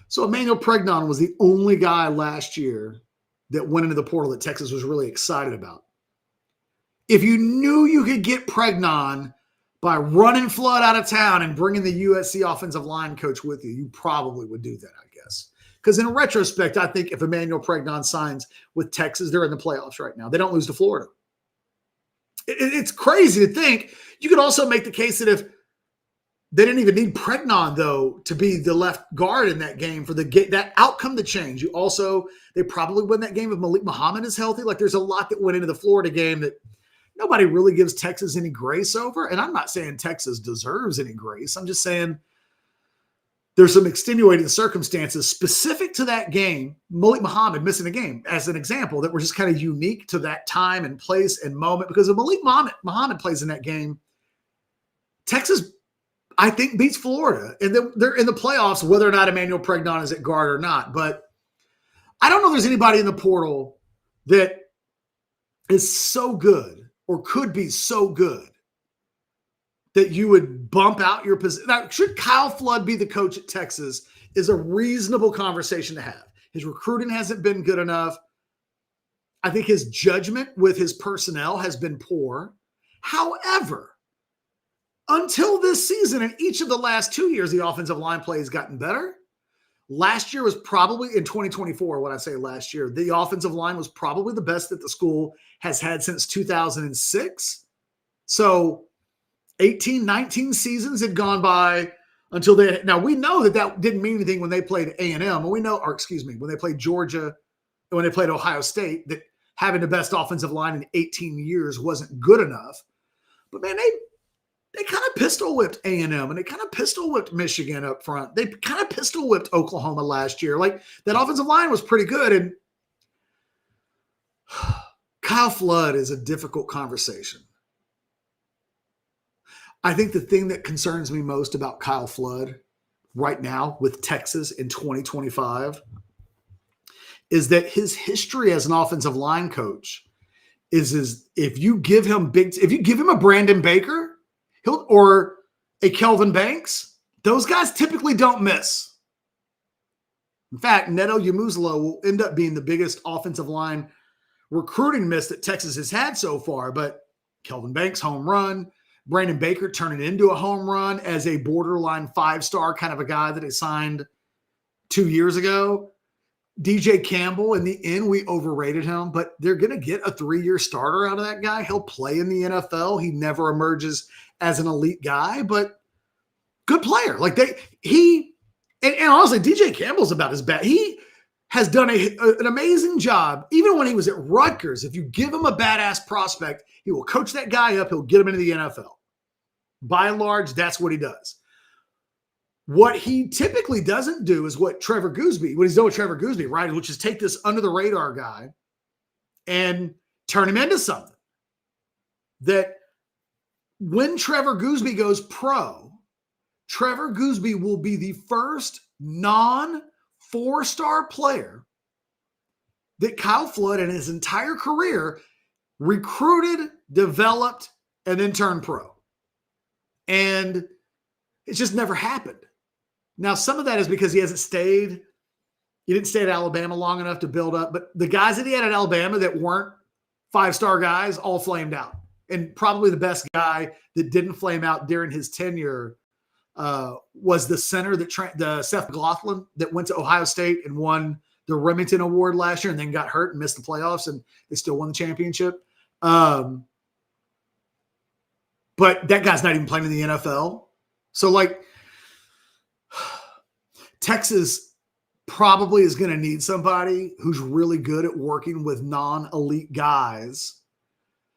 So Emanuel Pregnon was the only guy last year that went into the portal that Texas was really excited about. If you knew you could get Pregnon by running Flood out of town and bringing the USC offensive line coach with you, you probably would do that, I guess. Because in retrospect, I think if Emanuel Pregnon signs with Texas, they're in the playoffs right now. They don't lose to Florida. It's crazy to think. You could also make the case that if they didn't even need Pregnon, though, to be the left guard in that game for that outcome to change. They probably win that game if Malik Muhammad is healthy. Like, there's a lot that went into the Florida game that nobody really gives Texas any grace over. And I'm not saying Texas deserves any grace. I'm just saying there's some extenuating circumstances specific to that game. Malik Muhammad missing a game as an example that were just kind of unique to that time and place and moment. Because if Malik Muhammad plays in that game, Texas, I think, beats Florida. And then they're in the playoffs, whether or not Emanuel Pregnon is at guard or not. But I don't know if there's anybody in the portal that is so good or could be so good that you would bump out your position. Now, should Kyle Flood be the coach at Texas is a reasonable conversation to have. His recruiting hasn't been good enough. I think his judgment with his personnel has been poor. However, until this season and each of the last 2 years, the offensive line play has gotten better. Last year was probably, in 2024, when I say last year, the offensive line was probably the best that the school has had since 2006. So 18, 19 seasons had gone by until now we know that didn't mean anything when they played A&M, when they played Georgia, when they played Ohio State, that having the best offensive line in 18 years wasn't good enough. But man, they kind of pistol whipped A&M and they kind of pistol whipped Michigan up front. They kind of pistol whipped Oklahoma last year. Like, that offensive line was pretty good. And Kyle Flood is a difficult conversation. I think the thing that concerns me most about Kyle Flood right now with Texas in 2025 is that his history as an offensive line coach is if you give him a Brandon Baker, or a Kelvin Banks, those guys typically don't miss. In fact, Neto Yamusalo will end up being the biggest offensive line recruiting miss that Texas has had so far. But Kelvin Banks, home run. Brandon Baker turning into a home run as a borderline 5-star kind of a guy that they signed 2 years ago. DJ Campbell, in the end, we overrated him, but they're going to get a 3-year starter out of that guy. He'll play in the NFL. He never emerges as an elite guy, but good player. Like and honestly, DJ Campbell's about as bad. He has done an amazing job. Even when he was at Rutgers, if you give him a badass prospect, he will coach that guy up. He'll get him into the NFL. By and large, that's what he does. What he typically doesn't do is what he's done with Trevor Gooseby, right? Which is take this under the radar guy and turn him into something that when Trevor Gooseby goes pro, Trevor Gooseby will be the first non-4-star player that Kyle Flood in his entire career recruited, developed, and then turned pro. And it's just never happened. Now, some of that is because he didn't stay at Alabama long enough to build up. But the guys that he had at Alabama that weren't 5-star guys all flamed out. And probably the best guy that didn't flame out during his tenure was the center Seth McLaughlin that went to Ohio State and won the Remington Award last year and then got hurt and missed the playoffs, and they still won the championship. But that guy's not even playing in the NFL. So, like, Texas probably is going to need somebody who's really good at working with non-elite guys,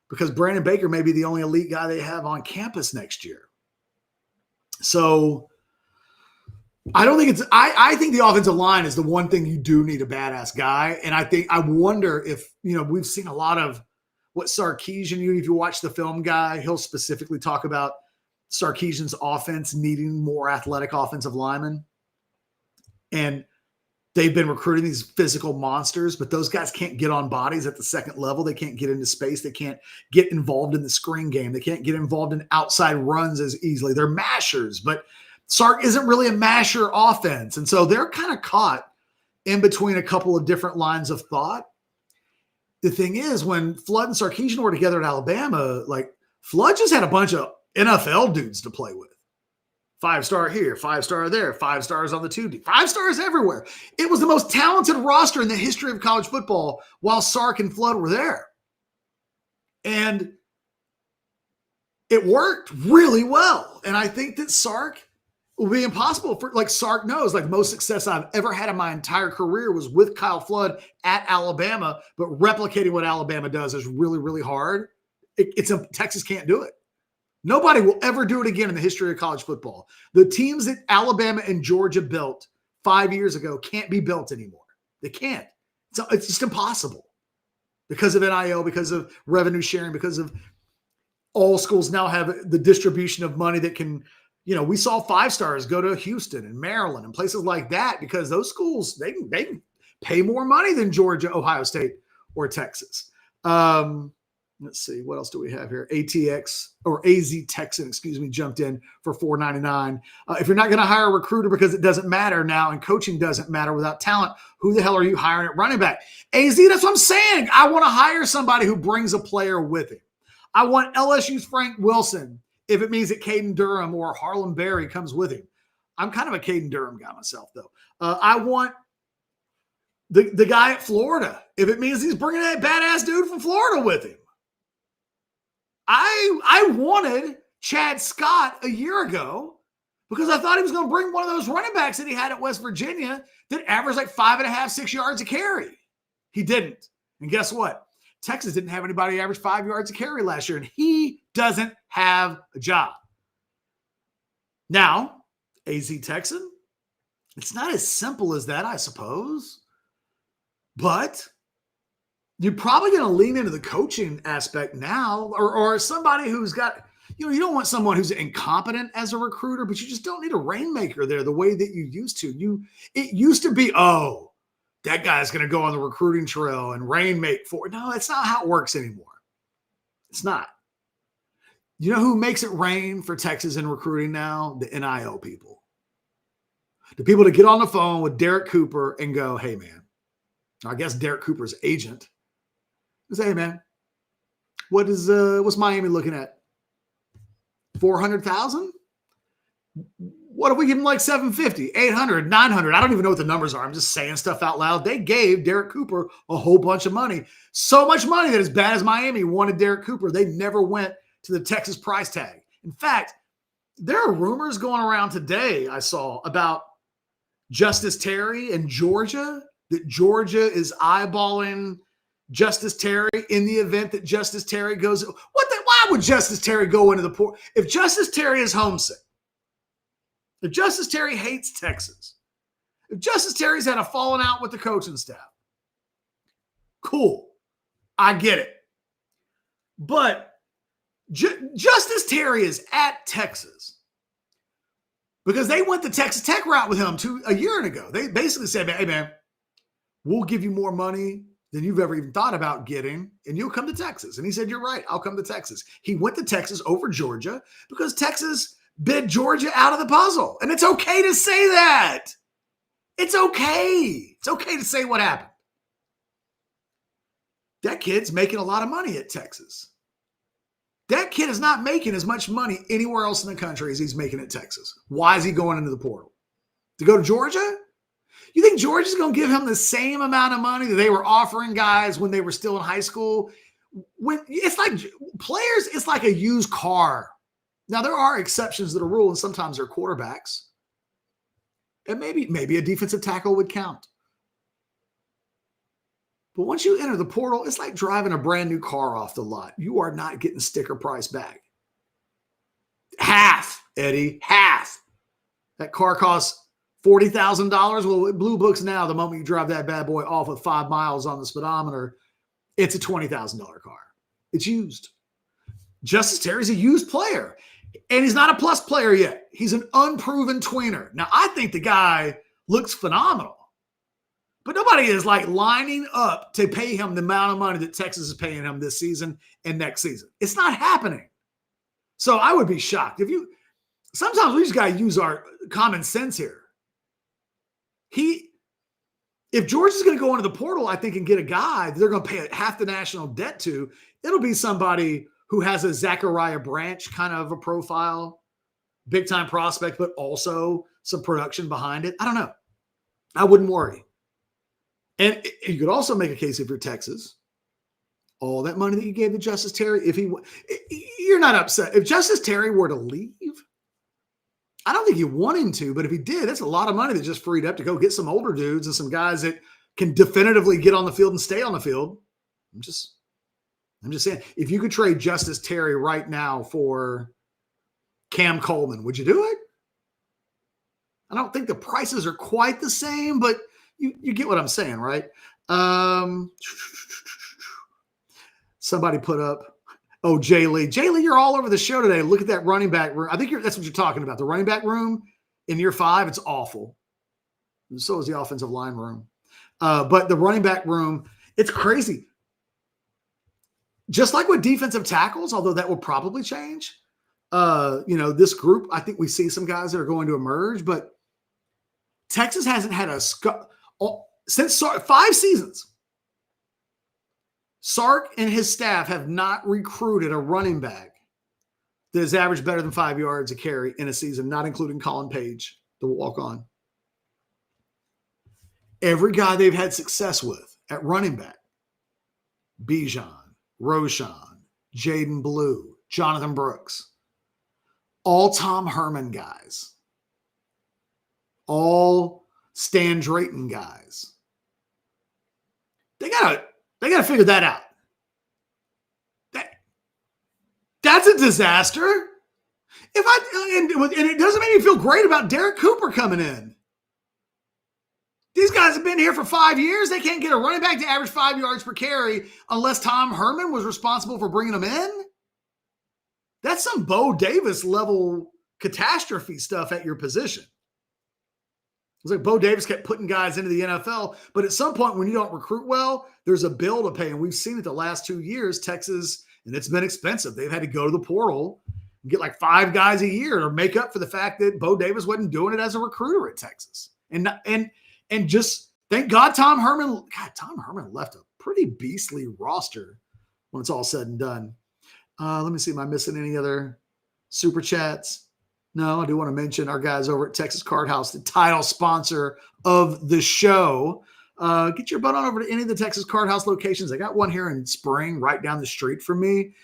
because Brandon Baker may be the only elite guy they have on campus next year. So I think the offensive line is the one thing you do need a badass guy. And I wonder if, we've seen a lot of what Sarkisian, if you watch the film guy, he'll specifically talk about Sarkisian's offense needing more athletic offensive linemen. And they've been recruiting these physical monsters, but those guys can't get on bodies at the second level. They can't get into space. They can't get involved in the screen game. They can't get involved in outside runs as easily. They're mashers, but Sark isn't really a masher offense. And so they're kind of caught in between a couple of different lines of thought. The thing is, when Flood and Sarkisian were together at Alabama, like Flood just had a bunch of NFL dudes to play with. 5-star here, 5-star there, 5 stars on the 2D, 5 stars everywhere. It was the most talented roster in the history of college football while Sark and Flood were there. And it worked really well. And I think that Sark will be impossible for, like Sark knows, like most success I've ever had in my entire career was with Kyle Flood at Alabama, but replicating what Alabama does is really, really hard. Texas can't do it. Nobody will ever do it again in the history of college football. The teams that Alabama and Georgia built 5 years ago can't be built anymore. They can't. It's just impossible because of NIL, because of revenue sharing, because of all schools now have the distribution of money that can, we saw 5 stars go to Houston and Maryland and places like that because those schools, they pay more money than Georgia, Ohio State, or Texas. Let's see, what else do we have here? AZ Texan, jumped in for $4.99. If you're not going to hire a recruiter because it doesn't matter now and coaching doesn't matter without talent, who the hell are you hiring at running back? AZ, that's what I'm saying. I want to hire somebody who brings a player with him. I want LSU's Frank Wilson if it means that Caden Durham or Harlem Berry comes with him. I'm kind of a Caden Durham guy myself, though. I want the guy at Florida if it means he's bringing that badass dude from Florida with him. I wanted Chad Scott a year ago because I thought he was going to bring one of those running backs that he had at West Virginia that averaged like 5.5, 6 yards a carry. He didn't. And guess what? Texas didn't have anybody average 5 yards a carry last year, and he doesn't have a job. Now, AZ Texan, it's not as simple as that, I suppose. But you're probably going to lean into the coaching aspect now, or somebody who's got, you don't want someone who's incompetent as a recruiter, but you just don't need a rainmaker there the way that you used to. It used to be, that guy's going to go on the recruiting trail and rainmake for it. No, that's not how it works anymore. It's not. You know who makes it rain for Texas in recruiting now? The NIL people. The people that get on the phone with Derek Cooper and go, hey, man, I guess Derek Cooper's agent. Say, hey, man, what's Miami looking at? 400,000? What if we give him like 750, 800, 900? I don't even know what the numbers are. I'm just saying stuff out loud. They gave Derek Cooper a whole bunch of money. So much money that as bad as Miami wanted Derek Cooper, they never went to the Texas price tag. In fact, there are rumors going around today I saw about Justice Terry and Georgia, that Georgia is eyeballing Justice Terry in the event that Justice Terry goes. Why would Justice Terry go into the port? If Justice Terry is homesick, if Justice Terry hates Texas, if Justice Terry's had a falling out with the coaching staff, cool. I get it. But Justice Terry is at Texas because they went the Texas Tech route with him a year ago. They basically said, hey, man, we'll give you more money than you've ever even thought about getting, and you'll come to Texas. And he said, you're right, I'll come to Texas. He went to Texas over Georgia because Texas bid Georgia out of the puzzle. And it's okay to say that. It's okay. It's okay to say what happened. That kid's making a lot of money at Texas. That kid is not making as much money anywhere else in the country as he's making at Texas. Why is he going into the portal? To go to Georgia? You think Georgia's going to give him the same amount of money that they were offering guys when they were still in high school? When it's like players, it's like a used car. Now, there are exceptions to the rule, and sometimes they're quarterbacks. And maybe a defensive tackle would count. But once you enter the portal, it's like driving a brand new car off the lot. You are not getting sticker price back. Half, Eddie, half. That car costs $40,000. Well, Blue Books now, the moment you drive that bad boy off with 5 miles on the speedometer, it's a $20,000 car. It's used. Justice Terry's a used player. And he's not a plus player yet. He's an unproven tweener. Now, I think the guy looks phenomenal. But nobody is like lining up to pay him the amount of money that Texas is paying him this season and next season. It's not happening. So I would be shocked. Sometimes we just got to use our common sense here. If George is going to go into the portal, I think, and get a guy that they're going to pay half the national debt to, it'll be somebody who has a Zachariah Branch kind of a profile, big time prospect, but also some production behind it. I don't know. I wouldn't worry. And you could also make a case if you're Texas, all that money that you gave to Justice Terry, you're not upset. If Justice Terry were to leave, I don't think you want him to, but if he did, that's a lot of money that just freed up to go get some older dudes and some guys that can definitively get on the field and stay on the field. I'm just saying, if you could trade Justice Terry right now for Cam Coleman, would you do it? I don't think the prices are quite the same, but you get what I'm saying, right? Somebody put up, Jay Lee. Jay Lee, you're all over the show today. Look at that running back room. I think that's what you're talking about. The running back room in year 5, it's awful. And so is the offensive line room. But the running back room, it's crazy. Just like with defensive tackles, although that will probably change. This group, I think we see some guys that are going to emerge, but Texas hasn't had since 5 seasons. Sark and his staff have not recruited a running back that has averaged better than 5 yards a carry in a season, not including Colin Page, the walk-on. Every guy they've had success with at running back, Bijan, Roshan, Jaden Blue, Jonathan Brooks, all Tom Herman guys, all Stan Drayton guys. They gotta figure that out. That's a disaster. And it doesn't make me feel great about Derek Cooper coming in. These guys have been here for 5 years. They can't get a running back to average 5 yards per carry unless Tom Herman was responsible for bringing them in. That's some Bo Davis level catastrophe stuff at your position. It's like Bo Davis kept putting guys into the NFL, but at some point when you don't recruit well, there's a bill to pay. And we've seen it the last 2 years, Texas, and it's been expensive. They've had to go to the portal and get like 5 guys a year to make up for the fact that Bo Davis wasn't doing it as a recruiter at Texas. And just thank God Tom Herman left a pretty beastly roster when it's all said and done. Let me see. Am I missing any other super chats? No, I do want to mention our guys over at Texas Card House, the title sponsor of the show. Get your butt on over to any of the Texas Card House locations. I got one here in Spring right down the street from me.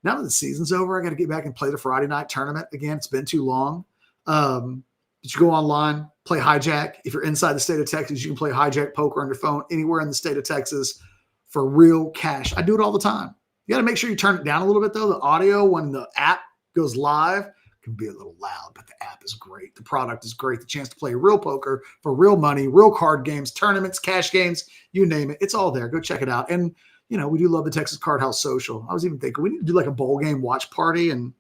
Now that the season's over, I got to get back and play the Friday night tournament again. It's been too long. But you go online, play Hijack. If you're inside the state of Texas, you can play Hijack Poker on your phone anywhere in the state of Texas for real cash. I do it all the time. You got to make sure you turn it down a little bit, though. The audio, when the app goes live, can be a little loud, but the app is great. The product is great. The chance to play real poker for real money, real card games, tournaments, cash games, you name it. It's all there. Go check it out. And, we do love the Texas Card House social. I was even thinking we need to do like a bowl game watch party and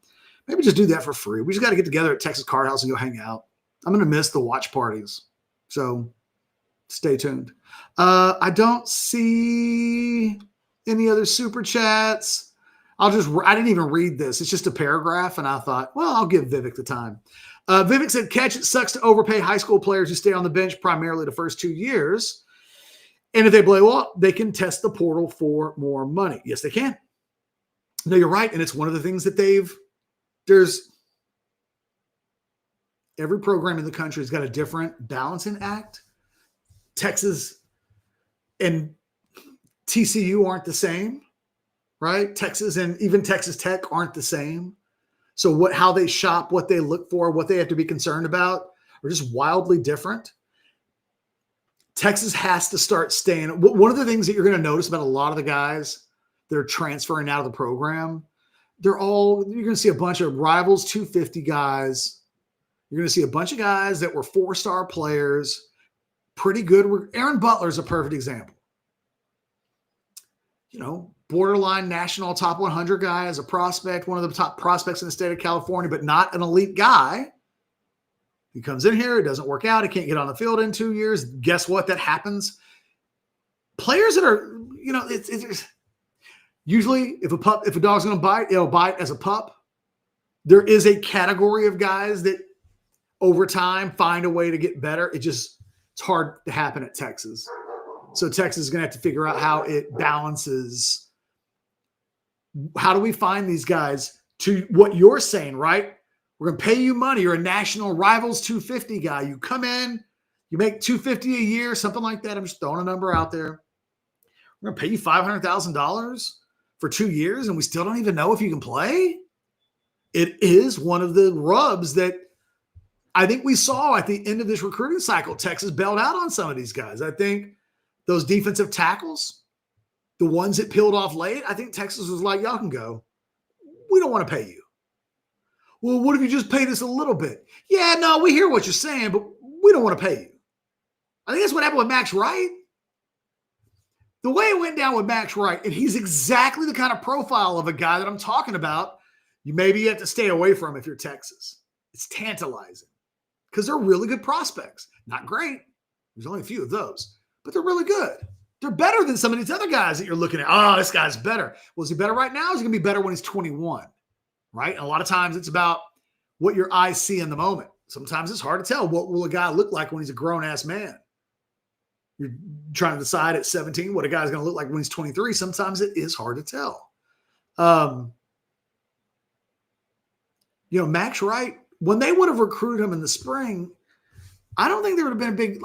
maybe just do that for free. We just got to get together at Texas Card House and go hang out. I'm going to miss the watch parties. So stay tuned. I don't see any other super chats. I didn't even read this. It's just a paragraph. And I thought, well, I'll give Vivek the time. Vivek said, catch, it sucks to overpay high school players who stay on the bench primarily the first 2 years. And if they play well, they can test the portal for more money. Yes, they can. No, you're right. And it's one of the things that there's every program in the country has got a different balancing act. Texas and TCU aren't the same. Right? Texas and even Texas Tech aren't the same. So how they shop, what they look for, what they have to be concerned about are just wildly different. Texas has to start staying. One of the things that you're going to notice about a lot of the guys that are transferring out of the program, you're going to see a bunch of rivals 250 guys. You're going to see a bunch of guys that were 4-star players, pretty good. Aaron Butler is a perfect example. borderline national top 100 guy as a prospect, one of the top prospects in the state of California, but not an elite guy. He comes in here, it doesn't work out, he can't get on the field in 2 years. Guess what? That happens. Players that are, it's usually if a dog's going to bite, it'll bite as a pup. There is a category of guys that over time find a way to get better. It's hard to happen at Texas. So Texas is going to have to figure out how it balances. How do we find these guys to what you're saying, right? We're going to pay you money. You're a national rivals 250 guy. You come in, you make $250 a year, something like that. I'm just throwing a number out there. We're going to pay you $500,000 for 2 years, and we still don't even know if you can play. It is one of the rubs that I think we saw at the end of this recruiting cycle. Texas bailed out on some of these guys. I think those defensive tackles, the ones that peeled off late, I think Texas was like, y'all can go. We don't want to pay you. Well, what if you just paid us a little bit? Yeah, no, we hear what you're saying, but we don't want to pay you. I think that's what happened with Max Wright. The way it went down with Max Wright, and he's exactly the kind of profile of a guy that I'm talking about, you maybe have to stay away from if you're Texas. It's tantalizing because they're really good prospects. Not great. There's only a few of those, but they're really good. They're better than some of these other guys that you're looking at. Oh, this guy's better. Well, is he better right now? Is he going to be better when he's 21? Right? And a lot of times it's about what your eyes see in the moment. Sometimes it's hard to tell. What will a guy look like when he's a grown-ass man? You're trying to decide at 17 what a guy's going to look like when he's 23. Sometimes it is hard to tell. Max Wright, when they would have recruited him in the spring, I don't think there would have been a big,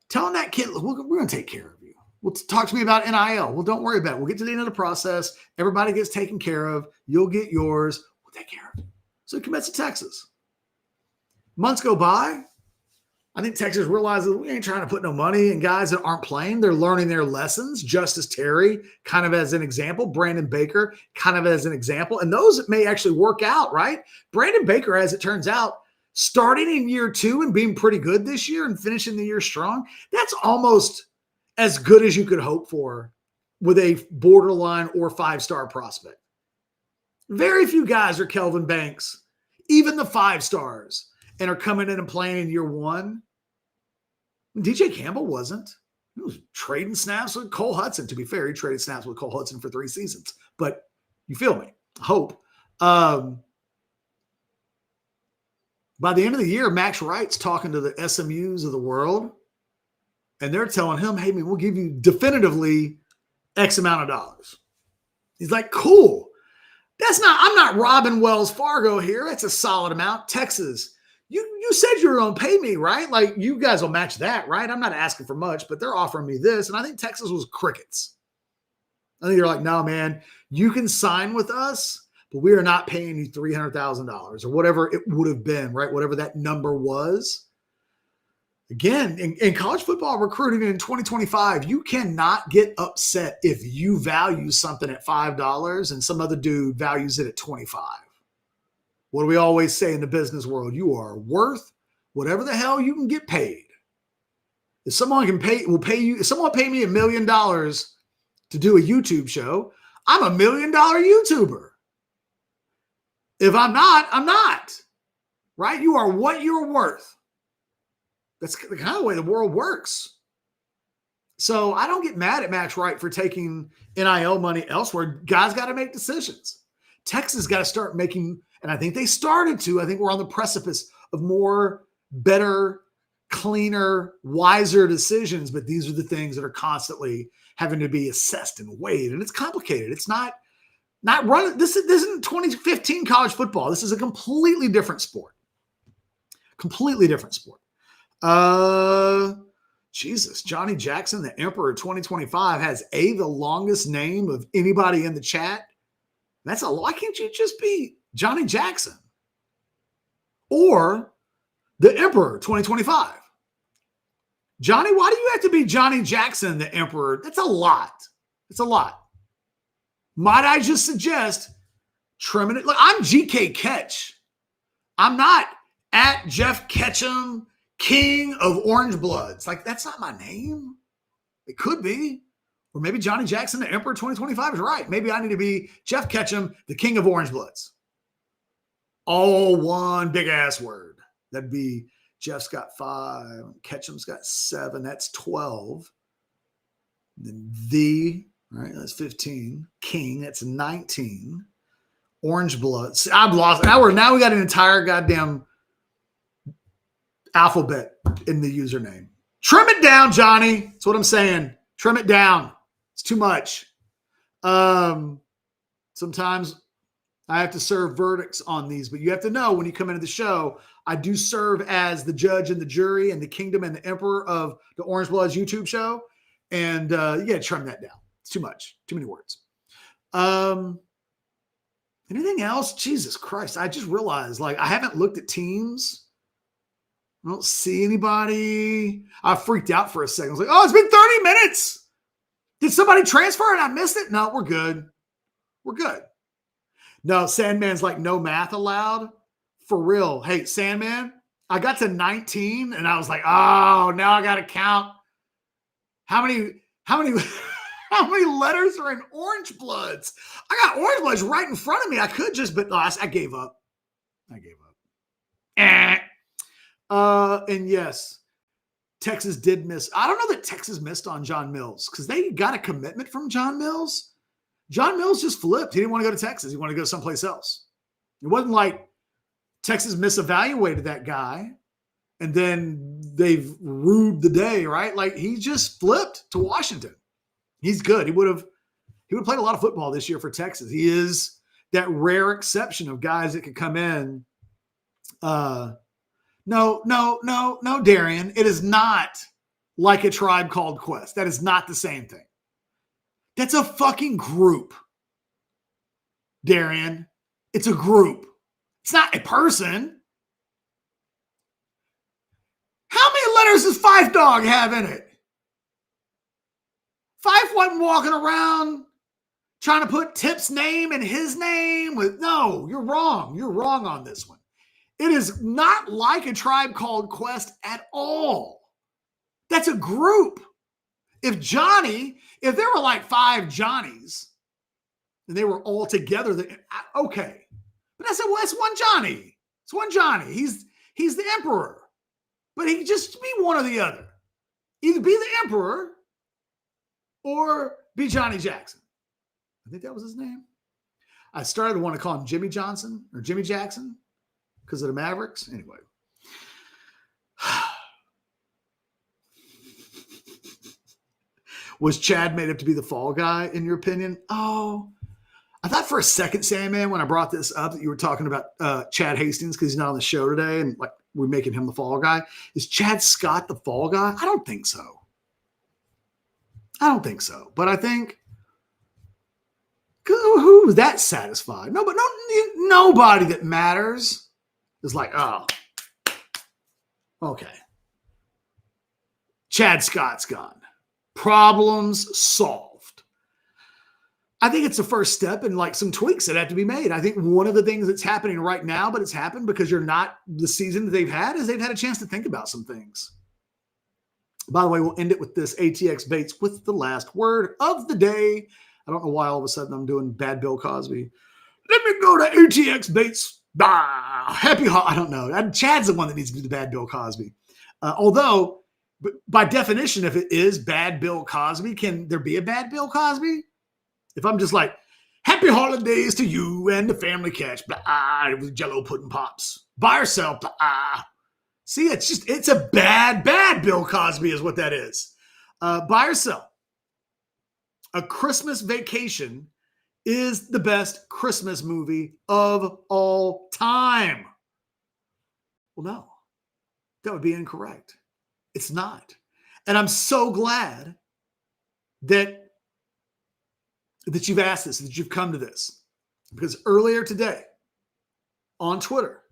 telling that kid, we're going to take care of you. Well, talk to me about NIL. Well, don't worry about it. We'll get to the end of the process. Everybody gets taken care of. You'll get yours. We'll take care of it. So he commits to Texas. Months go by. I think Texas realizes we ain't trying to put no money in guys that aren't playing. They're learning their lessons. Justice Terry, kind of as an example. Brandon Baker, kind of as an example. And those may actually work out, right? Brandon Baker, as it turns out, starting in year 2 and being pretty good this year and finishing the year strong, that's almost as good as you could hope for with a borderline or 5-star prospect. Very few guys are Kelvin Banks, even the 5 stars, and are coming in and playing in year 1. DJ Campbell wasn't. He was trading snaps with Cole Hudson. To be fair, he traded snaps with Cole Hudson for 3 seasons. But you feel me? I hope. By the end of the year, Max Wright's talking to the SMUs of the world, and they're telling him, hey, man, we'll give you definitively X amount of dollars. He's like, cool. I'm not robbing Wells Fargo here. That's a solid amount. Texas, you said you were going to pay me, right? Like, you guys will match that, right? I'm not asking for much, but they're offering me this. And I think Texas was crickets. I think they're like, no, man, you can sign with us, but we are not paying you $300,000 or whatever it would have been, right? Whatever that number was. Again, in college football recruiting in 2025, you cannot get upset if you value something at $5 and some other dude values it at $25. What do we always say in the business world? You are worth whatever the hell you can get paid. If someone will pay you, if someone pay me $1 million to do a YouTube show, I'm $1 million YouTuber. If I'm not, I'm not. Right? You are what you're worth. That's the kind of way the world works. So I don't get mad at Max Wright for taking NIL money elsewhere. Guys got to make decisions. Texas got to start making, and I think they started to. I think we're on the precipice of more, better, cleaner, wiser decisions. But these are the things that are constantly having to be assessed and weighed. And it's complicated. It's not running. This isn't 2015 college football. This is a completely different sport. Completely different sport. Jesus, Johnny Jackson, the Emperor 2025 has the longest name of anybody in the chat. That's why can't you just be Johnny Jackson or the Emperor 2025? Johnny, why do you have to be Johnny Jackson, the Emperor? That's a lot. It's a lot. Might I just suggest trimming it? Look, I'm GK Ketch. I'm not at Jeff Ketchum, King of Orange Bloods. Like, that's not my name. It could be. Or maybe Johnny Jackson, the Emperor 2025 is right. Maybe I need to be Jeff Ketchum, the king of Orange Bloods. All one big ass word. That'd be Jeff's got 5, Ketchum's got 7. That's 12. Then right? That's 15. King, that's 19. Orange Bloods. I've lost. Now we got an entire goddamn alphabet in the username. Trim it down, Johnny. That's what I'm saying. Trim it down. It's too much. Sometimes I have to serve verdicts on these, but you have to know when you come into the show, I do serve as the judge and the jury and the kingdom and the emperor of the Orange Bloods YouTube show. And you got to trim that down. It's too much. Too many words. Anything else? Jesus Christ. I just realized, I haven't looked at teams. I don't see anybody. I freaked out for a second. I was like, oh, it's been 30 minutes. Did somebody transfer and I missed it? No, we're good. We're good. No, Sandman's like, no math allowed. For real. Hey, Sandman, I got to 19 and I was like, oh, now I got to count. How many letters are in Orange Bloods? I got Orange Bloods right in front of me. I could just, but I gave up. And yes, Texas did miss. I don't know that Texas missed on John Mills because they got a commitment from John Mills. John Mills just flipped. He didn't want to go to Texas. He wanted to go someplace else. It wasn't like Texas misevaluated that guy and then they've rued the day, right? Like he just flipped to Washington. He's good. He would have played a lot of football this year for Texas. He is that rare exception of guys that could come in. No, Darian. It is not like a Tribe Called Quest. That is not the same thing. That's a fucking group, Darian. It's a group. It's not a person. How many letters does Fife Dog have in it? Fife wasn't walking around trying to put Tip's name and his name with, no, you're wrong. You're wrong on this one. It is not like a Tribe Called Quest at all. That's a group. If there were like 5 Johnnies and they were all together, okay. But I said, well, it's one Johnny. It's one Johnny. He's the emperor. But he can just be one or the other. Either be the emperor or be Johnny Jackson. I think that was his name. I started to want to call him Jimmy Johnson or Jimmy Jackson because of the Mavericks. Anyway. Was Chad made up to be the fall guy, in your opinion? Oh, I thought for a second, Sandman, when I brought this up, that you were talking about Chad Hastings because he's not on the show today and like we're making him the fall guy. Is Chad Scott the fall guy? I don't think so. But I think who was that satisfied? No, but nobody that matters is like, oh, okay. Chad Scott's gone. Problems solved. I think it's the first step in like some tweaks that have to be made. I think one of the things that's happening right now, but it's happened because you're not the season that they've had, is they've had a chance to think about some things. By the way, we'll end it with this ATX Bates with the last word of the day. I don't know why all of a sudden I'm doing bad Bill Cosby. Let me go to ATX Bates. I don't know. Chad's the one that needs to do the bad Bill Cosby. Although, by definition, if it is bad Bill Cosby, can there be a bad Bill Cosby? If I'm just like, happy holidays to you and the family catch, with Jello pudding pops. Buy or sell, See, it's a bad Bill Cosby is what that is. Buy or sell. A Christmas Vacation is the best Christmas movie of all time. Well, no, that would be incorrect. It's not. And I'm so glad that you've asked this, that you've come to this. Because earlier today on Twitter,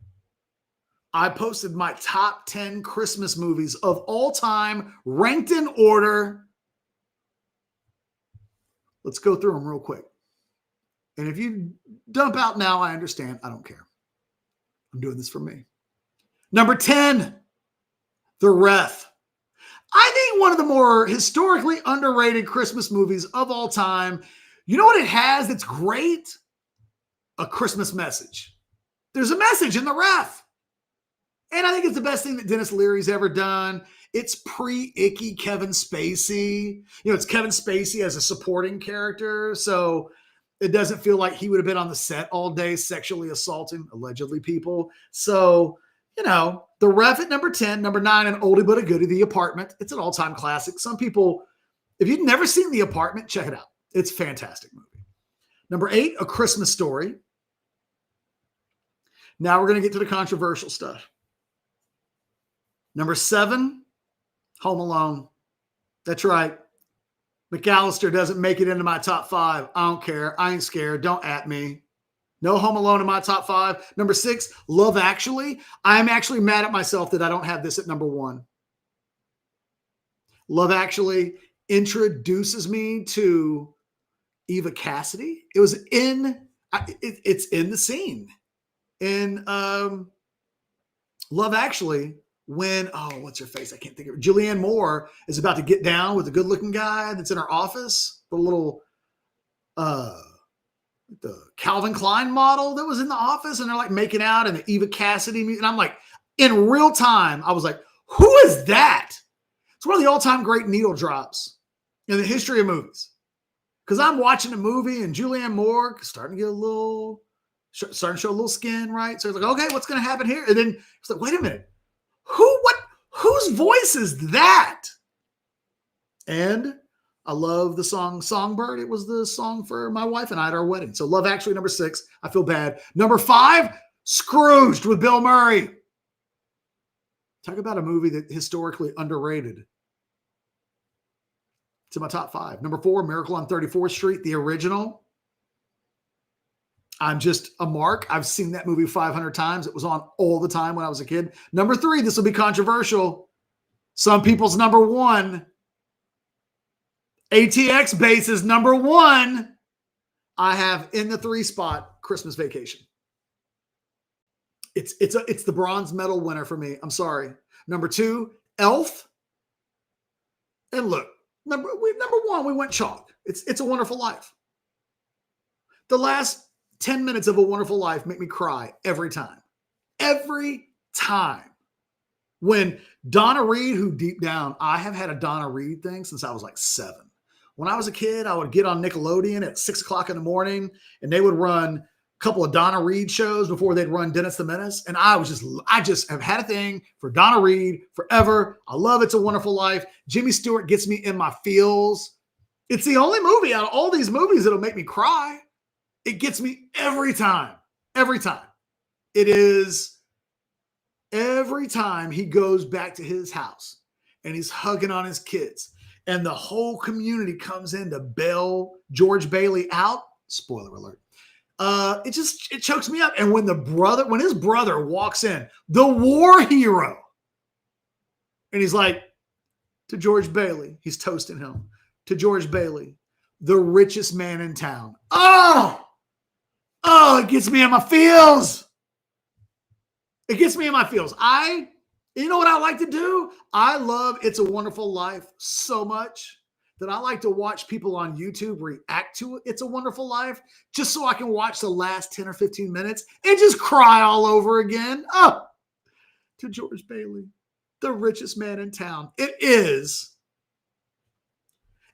I posted my top 10 Christmas movies of all time, ranked in order. Let's go through them real quick. And if you dump out now, I understand. I don't care. I'm doing this for me. Number 10, The Ref. I think one of the more historically underrated Christmas movies of all time. You know what it has that's great? A Christmas message. There's a message in the ref. And I think it's the best thing that Dennis Leary's ever done. It's pre-icky Kevin Spacey. It's Kevin Spacey as a supporting character. So it doesn't feel like he would have been on the set all day sexually assaulting, allegedly, people. So, The Ref at number 10, number 9, an oldie but a goodie, The Apartment. It's an all-time classic. Some people, if you've never seen The Apartment, check it out. It's a fantastic movie. Number 8, A Christmas Story. Now we're going to get to the controversial stuff. Number 7, Home Alone. That's right. McAllister doesn't make it into my top 5. I don't care. I ain't scared. Don't at me. No Home Alone in my top 5. Number 6, Love Actually. I'm actually mad at myself that I don't have this at number 1. Love Actually introduces me to Eva Cassidy. It was it's in the scene in Love Actually when, what's her face? I can't think of it. Julianne Moore is about to get down with a good-looking guy that's in her office, the little the Calvin Klein model that was in the office, and they're like making out, and the Eva Cassidy, and I'm like, in real time, I was like, who is that? It's one of the all-time great needle drops in the history of movies. Because I'm watching a movie, and Julianne Moore starting to show a little skin, right? So it's like, okay, what's going to happen here? And then it's like, wait a minute, whose voice is that? And I love the song Songbird. It was the song for my wife and I at our wedding. So Love Actually, number 6. I feel bad. Number 5, Scrooged with Bill Murray. Talk about a movie that historically underrated. It's in my top 5. Number 4, Miracle on 34th Street, the original. I'm just a mark. I've seen that movie 500 times. It was on all the time when I was a kid. Number 3, this will be controversial. Some people's number 1. ATX base is number 1. I have in the 3 spot, Christmas Vacation. It's the bronze medal winner for me. I'm sorry. Number 2, Elf. And look, number 1, we went chalk. It's a Wonderful Life. The last 10 minutes of A Wonderful Life make me cry every time. Every time. When Donna Reed, who deep down, I have had a Donna Reed thing since I was like 7. When I was a kid, I would get on Nickelodeon at 6 o'clock in the morning, and they would run a couple of Donna Reed shows before they'd run Dennis the Menace. And I just have had a thing for Donna Reed forever. I love It's a Wonderful Life. Jimmy Stewart gets me in my feels. It's the only movie out of all these movies that'll make me cry. It gets me every time. Every time. It is every time he goes back to his house and he's hugging on his kids and the whole community comes in to bail George Bailey out. Spoiler alert. It chokes me up. And when his brother walks in, the war hero, and he's like, to George Bailey, he's toasting him, to George Bailey, the richest man in town. Oh, it gets me in my feels. It gets me in my feels. You know what I like to do? I love It's a Wonderful Life so much that I like to watch people on YouTube react to It's a Wonderful Life just so I can watch the last 10 or 15 minutes and just cry all over again. Oh, to George Bailey, the richest man in town. It is.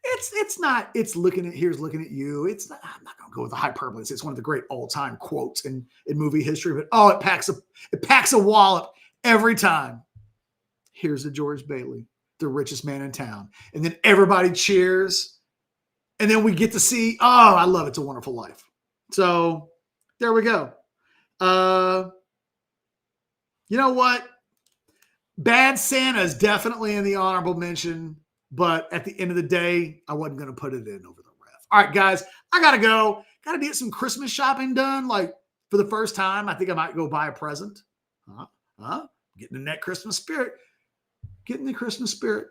It's not, it's looking at you. It's not, I'm not going to go with the hyperbole. It's one of the great all-time quotes in movie history, but it packs a wallop every time. Here's to George Bailey, the richest man in town. And then everybody cheers. And then we get to see, I love It's a Wonderful Life. So there we go. You know what? Bad Santa is definitely in the honorable mention. But at the end of the day, I wasn't going to put it in over the ref. All right, guys, I got to go. Got to get some Christmas shopping done. Like for the first time, I think I might go buy a present. Getting in that Christmas spirit. Getting the Christmas spirit.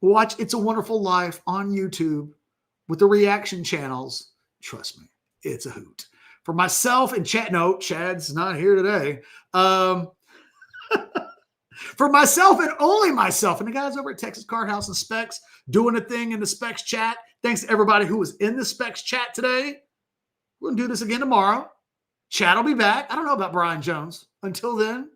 Watch It's a Wonderful Life on YouTube with the reaction channels. Trust me, it's a hoot. For myself and Chad, no, Chad's not here today. For myself and only myself, and the guys over at Texas Card House and Specs doing a thing in the Specs chat. Thanks to everybody who was in the Specs chat today. We're going to do this again tomorrow. Chat will be back. I don't know about Brian Jones. Until then,